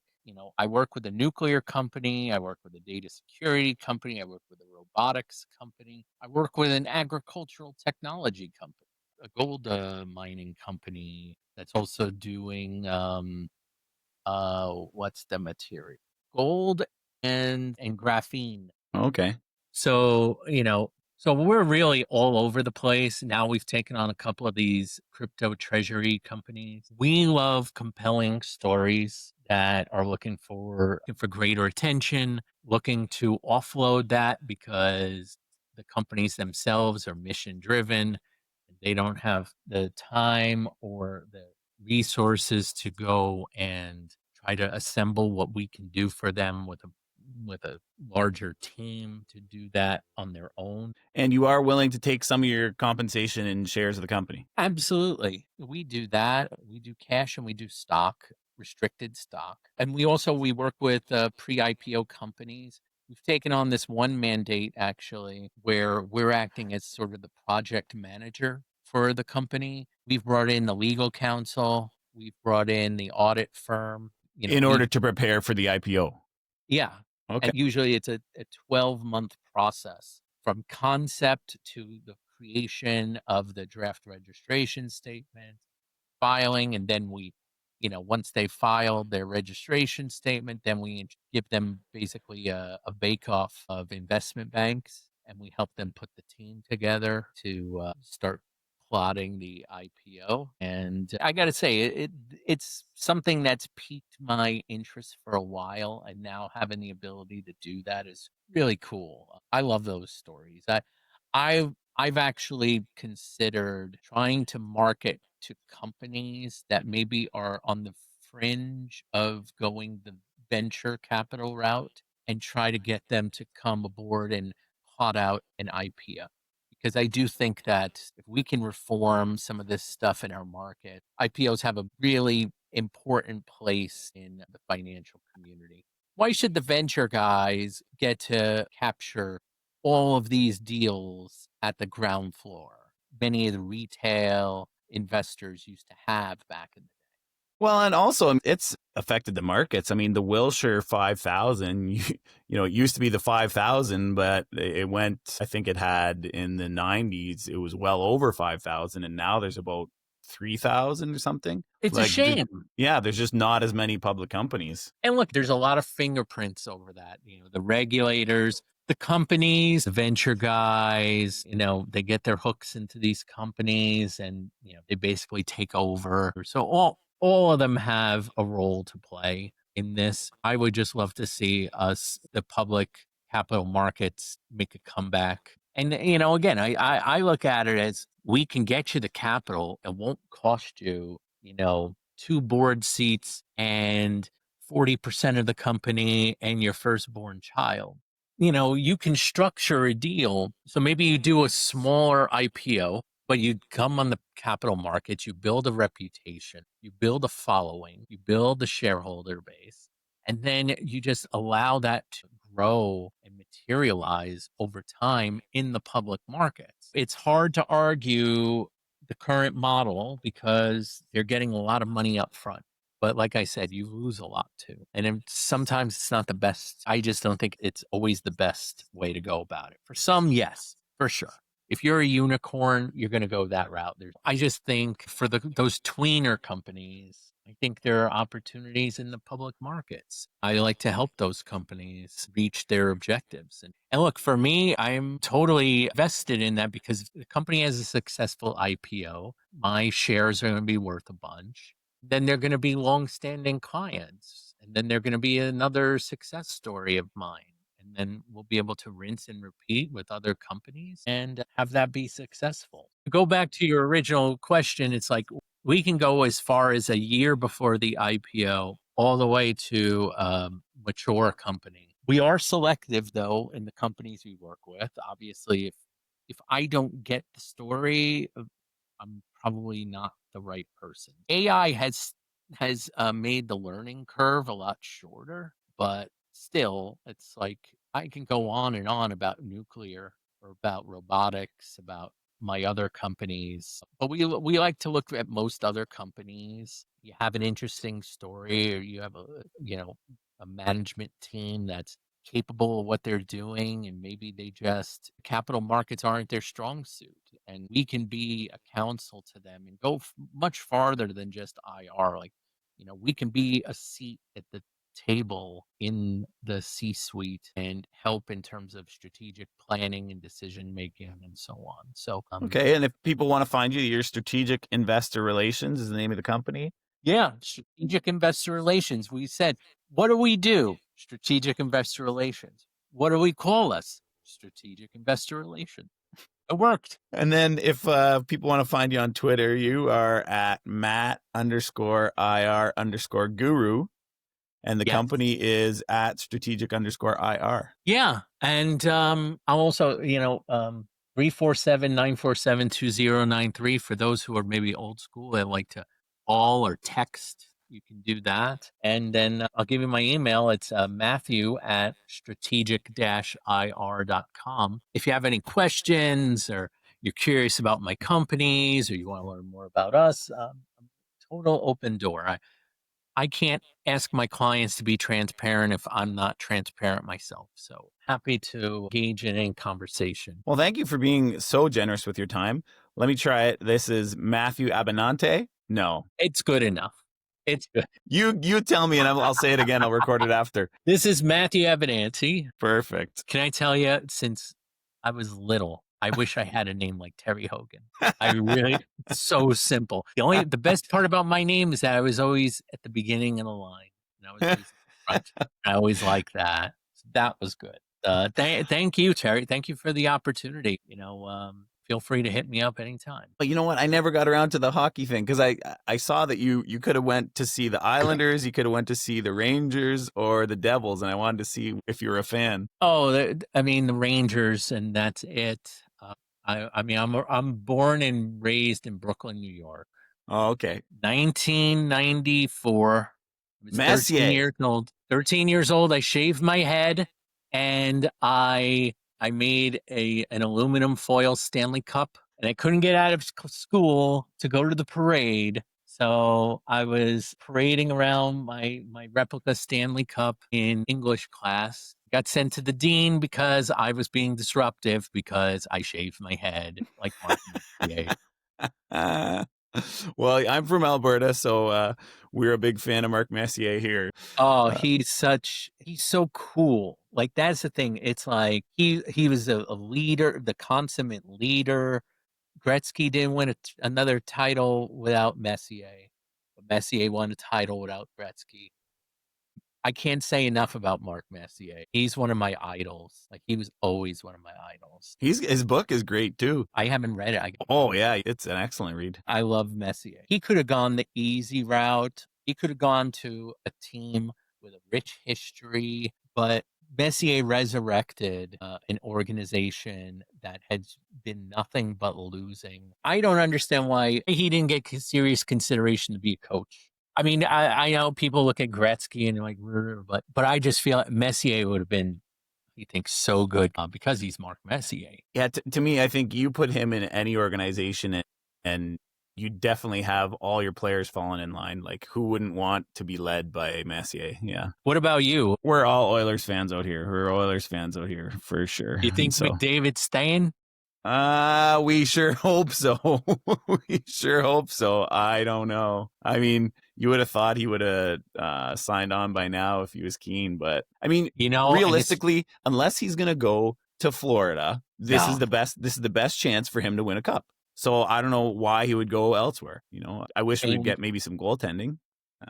I work with a nuclear company, I work with a data security company, I work with a robotics company, I work with an agricultural technology company, a gold mining company that's also doing what's the material? Gold and graphene. Okay. So we're really all over the place. Now we've taken on a couple of these crypto treasury companies. We love compelling stories that are looking for greater attention, looking to offload that because the companies themselves are mission driven. They don't have the time or the resources to go and try to assemble what we can do for them with a larger team to do that on their own. And you are willing to take some of your compensation in shares of the company. Absolutely. We do that. We do cash and we do stock, restricted stock. And we work with pre-IPO companies. We've taken on this one mandate actually where we're acting as sort of the project manager for the company. We've brought in the legal counsel, we've brought in the audit firm, In we order to prepare for the IPO. yeah. Okay. And usually it's a 12-month process from concept to the creation of the draft registration statement, filing, and then once they filed their registration statement, then we give them basically a bake-off of investment banks, and we help them put the team together to start plotting the IPO. And I got to say, it's something that's piqued my interest for a while, and now having the ability to do that is really cool. I love those stories. I've actually considered trying to market to companies that maybe are on the fringe of going the venture capital route and try to get them to come aboard and plot out an IPO. Because I do think that if we can reform some of this stuff in our market, IPOs have a really important place in the financial community. Why should the venture guys get to capture all of these deals at the ground floor? Many of the retail investors used to have back in the Well, and also it's affected the markets. I mean, the Wilshire 5,000, it used to be the 5,000, but it went, I think it had in the 90s, it was well over 5,000. And now there's about 3,000 or something. It's a Like, shame. yeah, there's just not as many public companies. And look, there's a lot of fingerprints over that. The regulators The companies, the venture guys, they get their hooks into these companies and, they basically take over. So all of them have a role to play in this. I would just love to see us, the public capital markets, make a comeback. And, again, I look at it as we can get you the capital. It won't cost you, two board seats and 40% of the company and your firstborn child. You can structure a deal. So maybe you do a smaller IPO, but you come on the capital markets, you build a reputation, you build a following, you build a shareholder base, and then you just allow that to grow and materialize over time in the public markets. It's hard to argue the current model because they're getting a lot of money up front. But like I said, you lose a lot too. And sometimes it's not the best. I just don't think it's always the best way to go about it. For some, yes, for sure. If you're a unicorn, you're going to go that route. I just think for those tweener companies, I think there are opportunities in the public markets. I like to help those companies reach their objectives. And look, for me, I'm totally vested in that because if the company has a successful IPO, my shares are going to be worth a bunch. Then they're going to be long-standing clients. And then they're going to be another success story of mine. And then we'll be able to rinse and repeat with other companies and have that be successful. To go back to your original question, it's like we can go as far as a year before the IPO all the way to mature company. We are selective, though, in the companies we work with. Obviously, if I don't get the story, I'm probably not the right person. AI has made the learning curve a lot shorter, but still, it's like I can go on and on about nuclear or about robotics, about my other companies. But we like to look at most other companies. You have an interesting story, or you have a management team that's capable of what they're doing, and maybe capital markets aren't their strong suit, and we can be a counsel to them and go much farther than just IR. Like, we can be a seat at the table in the C-suite and help in terms of strategic planning and decision making and so on. So, Okay. And if people want to find you, your Strategic Investor Relations is the name of the company. yeah, strategic investor relations. We said, what do we do? Strategic investor relations. What do we call us? Strategic investor relations. It worked. And then if people want to find you on Twitter, you are at Matt_IR_guru. And the Yes. company is at strategic_IR. Yeah. And I'm also, 347-947-2093 for those who are maybe old school and like to call or text. You can do that. And then I'll give you my email. It's Matthew at strategic-ir.com. If you have any questions or you're curious about my companies or you want to learn more about us, total open door. I can't ask my clients to be transparent if I'm not transparent myself. So happy to engage in any conversation. Well, thank you for being so generous with your time. Let me try it. This is Matthew Abenante. No, It's good enough. It's good. you tell me, and I'll say it again. I'll record it after. This is Matthew Abenante. Perfect. Can I tell you, since I was little, I wish I had a name like Terry Hogan. I really, it's so simple. The best part about my name is that I was always at the beginning of the line. And I was always at the front. I always liked that. So that was good. Thank you, Terry. Thank you for the opportunity. Feel free to hit me up anytime. But you know what? I never got around to the hockey thing because I saw that you could have went to see the Islanders, you could have went to see the Rangers or the Devils, and I wanted to see if you were a fan. Oh, the Rangers, and that's it. I'm born and raised in Brooklyn, New York. Oh, okay. 1994. I was 13 years old. 13 years old. I shaved my head, and I made an aluminum foil Stanley Cup, and I couldn't get out of school to go to the parade. So I was parading around my replica Stanley Cup in English class. Got sent to the dean because I was being disruptive because I shaved my head like Mark Messier. Well, I'm from Alberta, so we're a big fan of Mark Messier here. Oh, he's so cool. Like, that's the thing. It's like he was a leader, the consummate leader. Gretzky didn't win another title without Messier, but Messier won a title without Gretzky. I can't say enough about Mark Messier. He's one of my idols. Like, he was always one of my idols. His book is great too. I haven't read it. Oh yeah, it's an excellent read. I love Messier. He could have gone the easy route. He could have gone to a team with a rich history, but Messier resurrected an organization that had been nothing but losing. I don't understand why he didn't get serious consideration to be a coach. I mean, I know people look at Gretzky and they're like, but I just feel like Messier would have been, I think, so good because he's Mark Messier. Yeah, to me, I think you put him in any organization and you definitely have all your players falling in line. Like, who wouldn't want to be led by Messier? Yeah. What about you? We're all Oilers fans out here. We're Oilers fans out here for sure. You think McDavid's staying? We sure hope so. We sure hope so. I don't know. I mean, you would have thought he would have signed on by now if he was keen, but I mean, realistically, unless he's going to go to Florida, this is the best chance for him to win a cup. So I don't know why he would go elsewhere. I wish we'd get maybe some goaltending.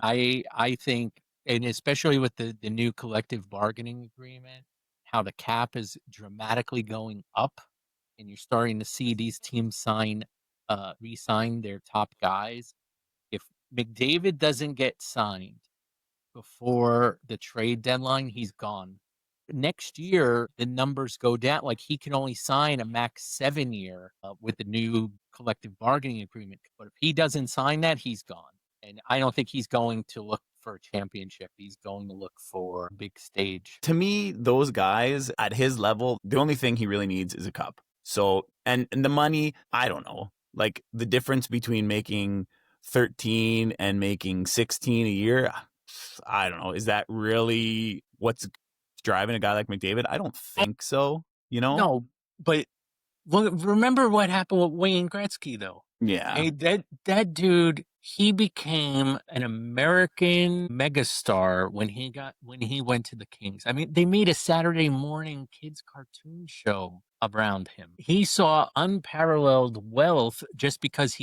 I think, and especially with the new collective bargaining agreement, how the cap is dramatically going up, and you're starting to see these teams re-sign their top guys. If McDavid doesn't get signed before the trade deadline, he's gone. Next year, the numbers go down. Like, he can only sign a max 7-year with the new collective bargaining agreement. But if he doesn't sign that, he's gone. And I don't think he's going to look for a championship. He's going to look for a big stage. To me, those guys at his level, the only thing he really needs is a cup. So, and the money, I don't know. Like, the difference between making 13 and making 16 a year, I don't know. Is that really what's driving a guy like McDavid? I don't think so, No, but remember what happened with Wayne Gretzky, though. Yeah. Hey, that dude, he became an American megastar when he went to the Kings. I mean, they made a Saturday morning kids cartoon show around him. He saw unparalleled wealth just because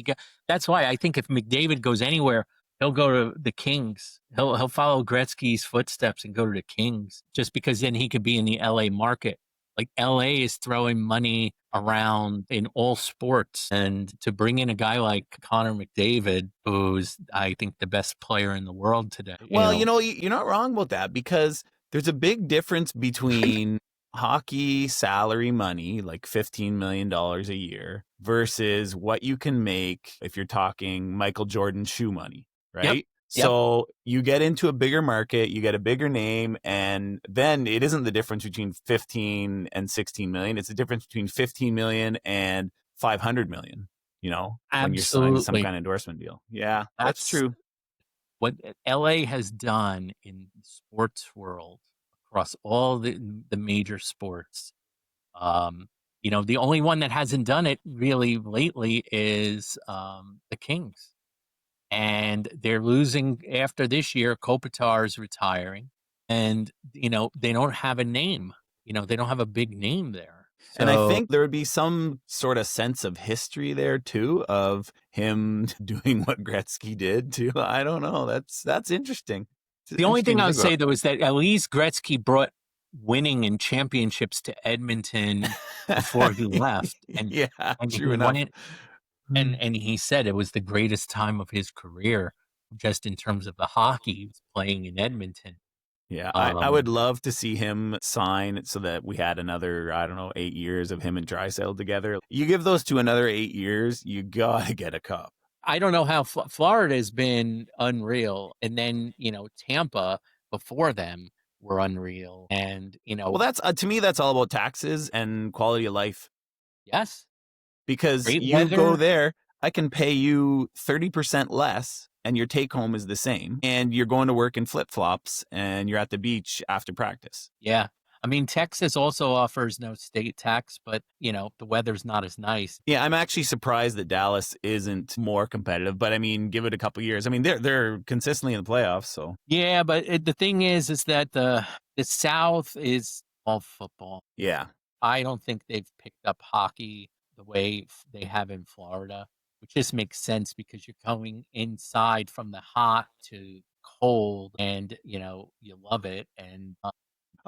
that's why I think if McDavid goes anywhere, he'll go to the Kings. He'll follow Gretzky's footsteps and go to the Kings just because then he could be in the LA market. Like, LA is throwing money around in all sports, and to bring in a guy like Connor McDavid, who's, I think, the best player in the world today. Well, you're not wrong about that, because there's a big difference between hockey salary money, like $15 million a year, versus what you can make if you're talking Michael Jordan shoe money, right? Yep. So you get into a bigger market, you get a bigger name, and then it isn't the difference between 15 and 16 million. It's the difference between 15 million and 500 million, when you're signing some kind of endorsement deal. Yeah, that's true. What LA has done in the sports world across all the major sports. The only one that hasn't done it really lately is the Kings. And they're losing after this year. Kopitar is retiring, and they don't have a name. They don't have a big name there. So, and I think there would be some sort of sense of history there too, of him doing what Gretzky did too. I don't know. That's interesting. The only thing I would say though is that at least Gretzky brought winning and championships to Edmonton before he left. And true enough. And he said it was the greatest time of his career, just in terms of the hockey he was playing in Edmonton. Yeah, I would love to see him sign so that we had another, 8 years of him and Draisaitl together. You give those two another 8 years, you gotta get a cup. I don't know how Florida has been unreal, and then Tampa before them were unreal, and Well, that's to me that's all about taxes and quality of life. Yes. Because you go there, I can pay you 30% less and your take home is the same. And you're going to work in flip flops and you're at the beach after practice. Yeah. I mean, Texas also offers no state tax, but, the weather's not as nice. Yeah, I'm actually surprised that Dallas isn't more competitive. But, I mean, give it a couple years. I mean, they're consistently in the playoffs. So yeah, but the thing is that the South is all football. Yeah. I don't think they've picked up hockey the way they have in Florida, which just makes sense because you're going inside from the hot to cold, and you love it, I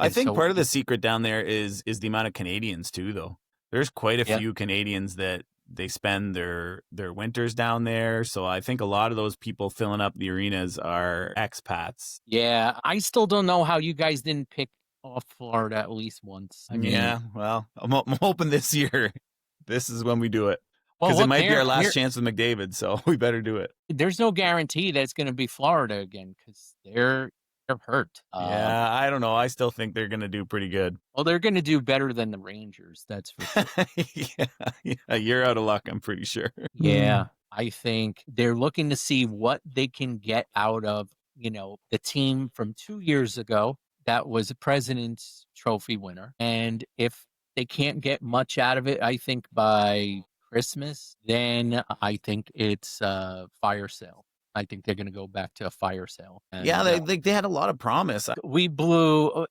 and think so part of the secret down there is the amount of Canadians too, though. There's quite a yeah, few Canadians that they spend their winters down there. So I think a lot of those people filling up the arenas are expats. yeah. I still don't know how you guys didn't pick off Florida at least once. I mean, Yeah, well, I'm hoping this year, this is when we do it well, because it look, might be our last they're chance with McDavid. So we better do it. there's no guarantee that it's going to be Florida again because they're hurt. Yeah, I don't know. I still think they're going to do pretty good. Well, they're going to do better than the Rangers, that's for sure. Yeah, you're out of luck, I'm pretty sure. Yeah, I think they're looking to see what they can get out of, the team from 2 years ago that was a President's Trophy winner. And if they can't get much out of it, I think by Christmas, then I think it's a fire sale. I think they're going to go back to a fire sale. Yeah, And they had a lot of promise. we blew,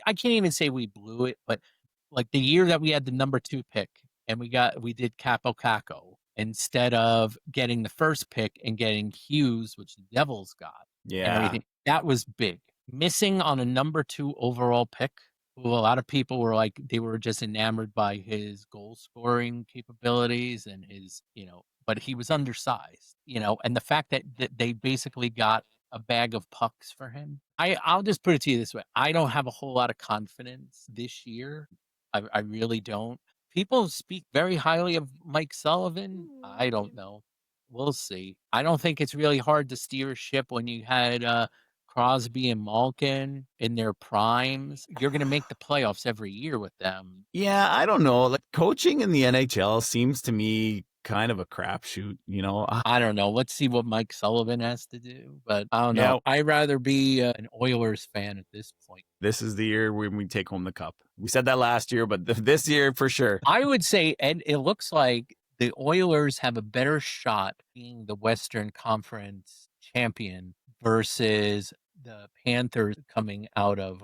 I can't even say we blew it, but like the year that we had the number 2 pick and we did Capo Caco instead of getting the first pick and getting Hughes, which the Devils got, and Yeah. everything. That was big. Missing on a number 2 overall pick, who a lot of people were like, they were just enamored by his goal scoring capabilities and his, but he was undersized, and the fact that they basically got a bag of pucks for him. I'll just put it to you this way. I don't have a whole lot of confidence this year. I really don't. People speak very highly of Mike Sullivan. I don't know. We'll see. I don't think it's really hard to steer a ship when you had Crosby and Malkin in their primes. You're going to make the playoffs every year with them. Yeah, I don't know. Like coaching in the NHL seems to me kind of a crapshoot, I don't know. Let's see what Mike Sullivan has to do, but I don't Yeah. know. I'd rather be an Oilers fan at this point. This is the year when we take home the cup. We said that last year, but this year for sure. I would say, and it looks like the Oilers have a better shot being the Western Conference champion versus the Panthers coming out of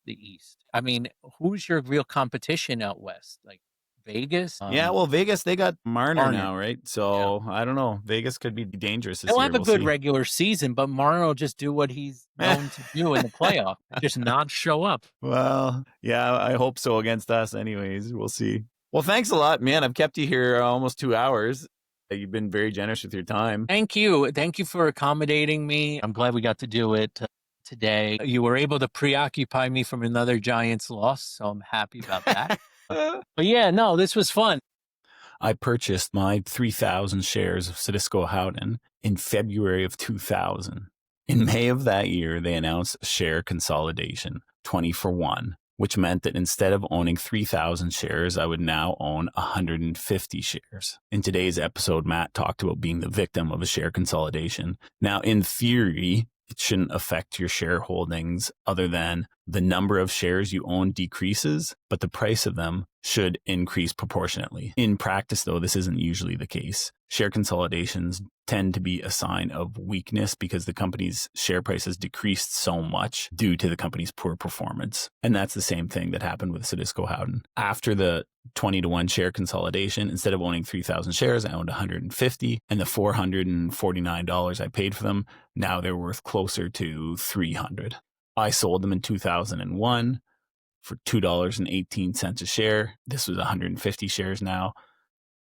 the East. I mean, who's your real competition out West? Like Vegas? Yeah, well, Vegas, they got Marner Marner. now, right? So I don't know. Vegas could be dangerous this They'll year. have a We'll good see. regular season, but Marner will just do what he's known to do in the playoff, just not show up. Well, yeah, I hope so against us anyways. We'll see. Well, thanks a lot, man. I've kept you here almost 2 hours. You've been very generous with your time. Thank you. Thank you for accommodating me. I'm glad we got to do it today. You were able to preoccupy me from another Giants loss, so I'm happy about that. But yeah, no, this was fun. I purchased my 3,000 shares of Cdisco Howden in February of 2000. In May of that year, they announced a share consolidation, 20 for 1, which meant that instead of owning 3,000 shares, I would now own 150 shares. In today's episode, Matt talked about being the victim of a share consolidation. Now, in theory, it shouldn't affect your shareholdings other than the number of shares you own decreases, but the price of them should increase proportionately. In practice, though, this isn't usually the case. Share consolidations tend to be a sign of weakness because the company's share price has decreased so much due to the company's poor performance. And that's the same thing that happened with Cdisco Howden. After the 20 to 1 share consolidation, instead of owning 3,000 shares, I owned 150, and the $449 I paid for them, now they're worth closer to $300. I sold them in 2001 for $2.18 a share. This was 150 shares now.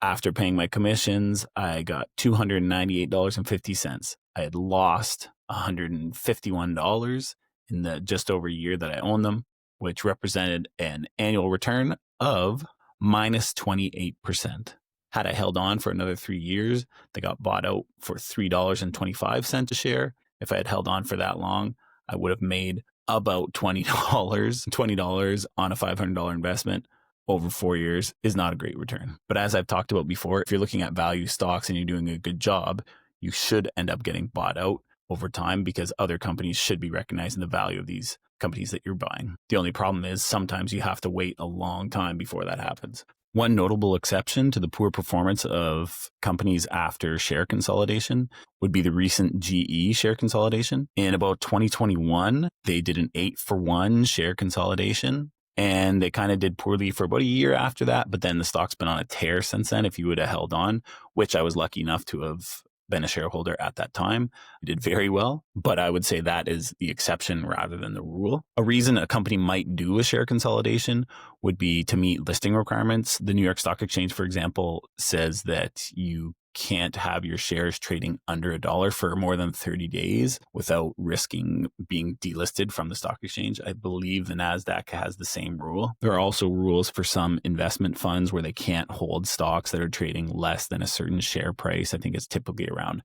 After paying my commissions, I got $298.50. I had lost $151 in the just over a year that I owned them, which represented an annual return of minus 28%. Had I held on for another 3 years, they got bought out for $3.25 a share. If I had held on for that long, I would have made about $20 on a $500 investment over 4 years is not a great return. But as I've talked about before, if you're looking at value stocks and you're doing a good job, you should end up getting bought out over time because other companies should be recognizing the value of these companies that you're buying. The only problem is sometimes you have to wait a long time before that happens. One notable exception to the poor performance of companies after share consolidation would be the recent GE share consolidation. In about 2021, they did an 8 for 1 share consolidation. And they kind of did poorly for about a year after that. But then the stock's been on a tear since then. If you would have held on, which I was lucky enough to have been a shareholder at that time, I did very well. But I would say that is the exception rather than the rule. A reason a company might do a share consolidation would be to meet listing requirements. The New York Stock Exchange, for example, says that you can't have your shares trading under $1 for more than 30 days without risking being delisted from the stock exchange. I believe the NASDAQ has the same rule. There are also rules for some investment funds where they can't hold stocks that are trading less than a certain share price. I think it's typically around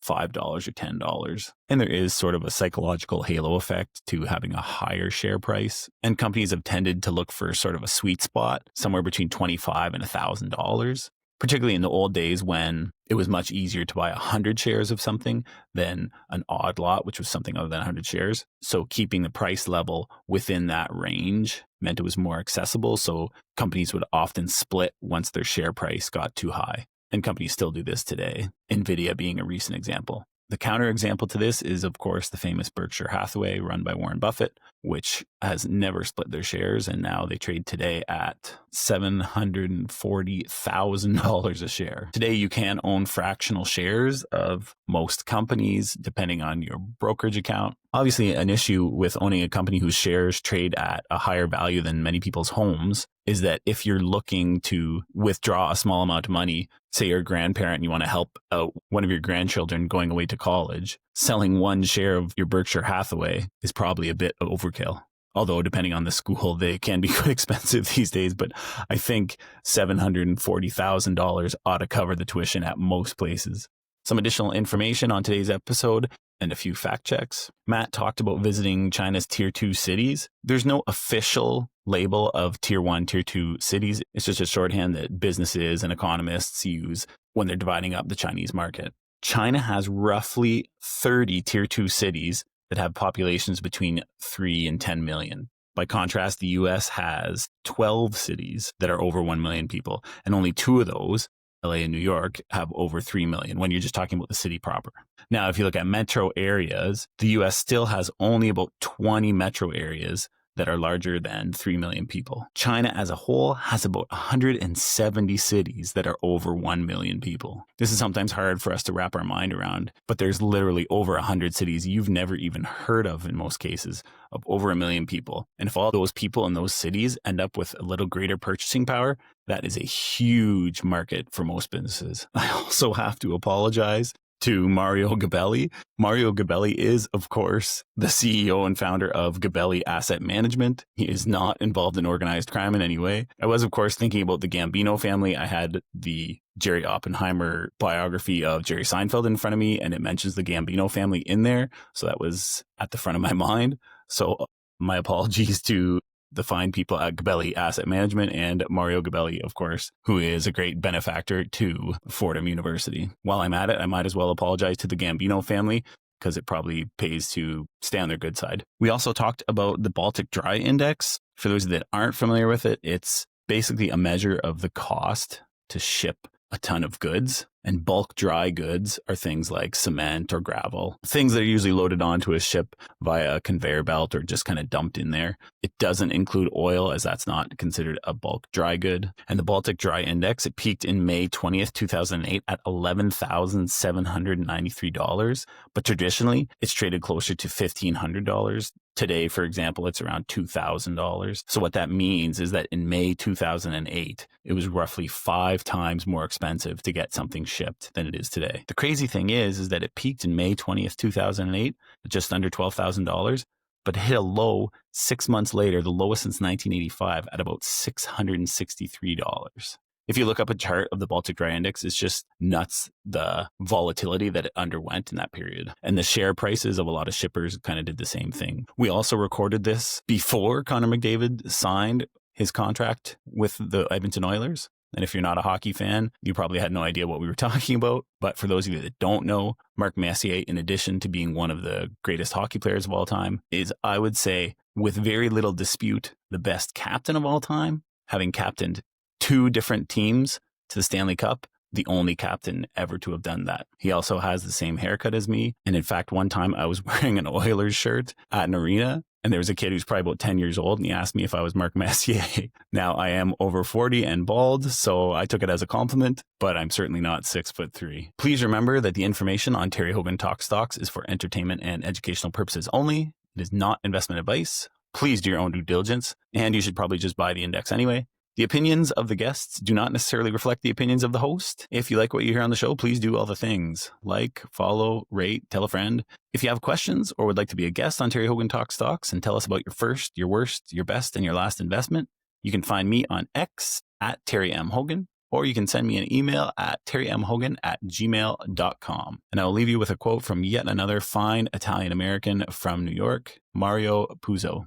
$5 or $10. And there is sort of a psychological halo effect to having a higher share price. And companies have tended to look for sort of a sweet spot, somewhere between $25 and $1,000. Particularly in the old days when it was much easier to buy 100 shares of something than an odd lot, which was something other than 100 shares. So keeping the price level within that range meant it was more accessible. So companies would often split once their share price got too high. And companies still do this today, NVIDIA being a recent example. The counterexample to this is, of course, the famous Berkshire Hathaway run by Warren Buffett, which has never split their shares. And now they trade today at $740,000 a share. Today, you can own fractional shares of most companies, depending on your brokerage account. Obviously, an issue with owning a company whose shares trade at a higher value than many people's homes is that if you're looking to withdraw a small amount of money, say you're a grandparent and you want to help out one of your grandchildren going away to college, selling one share of your Berkshire Hathaway is probably a bit overkill. Although depending on the school, they can be quite expensive these days. But I think $740,000 ought to cover the tuition at most places. Some additional information on today's episode and a few fact checks. Matt talked about visiting China's tier 2 cities. There's no official label of tier 1, tier 2 cities. It's just a shorthand that businesses and economists use when they're dividing up the Chinese market. China has roughly 30 tier 2 cities that have populations between 3 and 10 million. By contrast, the US has 12 cities that are over 1 million people, and only 2 of those, LA and New York, have over 3 million when you're just talking about the city proper. Now, if you look at metro areas, the US still has only about 20 metro areas that are larger than 3 million people. China as a whole has about 170 cities that are over 1 million people. This is sometimes hard for us to wrap our mind around, but there's literally over 100 cities you've never even heard of in most cases, of over 1 million people. And if all those people in those cities end up with a little greater purchasing power, that is a huge market for most businesses. I also have to apologize to Mario Gabelli. Mario Gabelli is, of course, the CEO and founder of Gabelli Asset Management. He is not involved in organized crime in any way. I was, of course, thinking about the Gambino family. I had the Jerry Oppenheimer biography of Jerry Seinfeld in front of me, and it mentions the Gambino family in there. So that was at the front of my mind. So my apologies to the fine people at Gabelli Asset Management and Mario Gabelli, of course, who is a great benefactor to Fordham University. While I'm at it, I might as well apologize to the Gambino family because it probably pays to stay on their good side. We also talked about the Baltic Dry Index. For those that aren't familiar with it, it's basically a measure of the cost to ship a ton of goods. And bulk dry goods are things like cement or gravel, things that are usually loaded onto a ship via a conveyor belt or just kind of dumped in there. It doesn't include oil, as that's not considered a bulk dry good. And the Baltic Dry Index, it peaked in May 20th, 2008 at $11,793. But traditionally, it's traded closer to $1,500. Today, for example, it's around $2,000. So what that means is that in May 2008, it was roughly 5 times more expensive to get something shipped than it is today. The crazy thing is that it peaked in May 20th, 2008 at just under $12,000, but hit a low 6 months later, the lowest since 1985, at about $663. If you look up a chart of the Baltic Dry Index, it's just nuts, the volatility that it underwent in that period. And the share prices of a lot of shippers kind of did the same thing. We also recorded this before Connor McDavid signed his contract with the Edmonton Oilers. And if you're not a hockey fan, you probably had no idea what we were talking about. But for those of you that don't know, Mark Messier, in addition to being one of the greatest hockey players of all time, is, I would say, with very little dispute, the best captain of all time, having captained 2 different teams to the Stanley Cup, the only captain ever to have done that. He also has the same haircut as me. And in fact, one time I was wearing an Oilers shirt at an arena, And there was a kid who's probably about 10 years old, and he asked me if I was Mark Messier. Now, I am over 40 and bald, so I took it as a compliment, but I'm certainly not 6'3". Please remember that the information on Terry Hogan Talk Stocks is for entertainment and educational purposes only. It is not investment advice. Please do your own due diligence, and you should probably just buy the index anyway. The opinions of the guests do not necessarily reflect the opinions of the host. If you like what you hear on the show, please do all the things. Like, follow, rate, tell a friend. If you have questions or would like to be a guest on Terry Hogan Talk Stocks and tell us about your first, your worst, your best, and your last investment, you can find me on X at Terry M. Hogan, or you can send me an email at terrymhogan@gmail.com. And I will leave you with a quote from yet another fine Italian American from New York, Mario Puzo.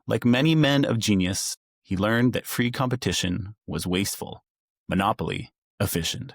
Like many men of genius, he learned that free competition was wasteful, monopoly efficient.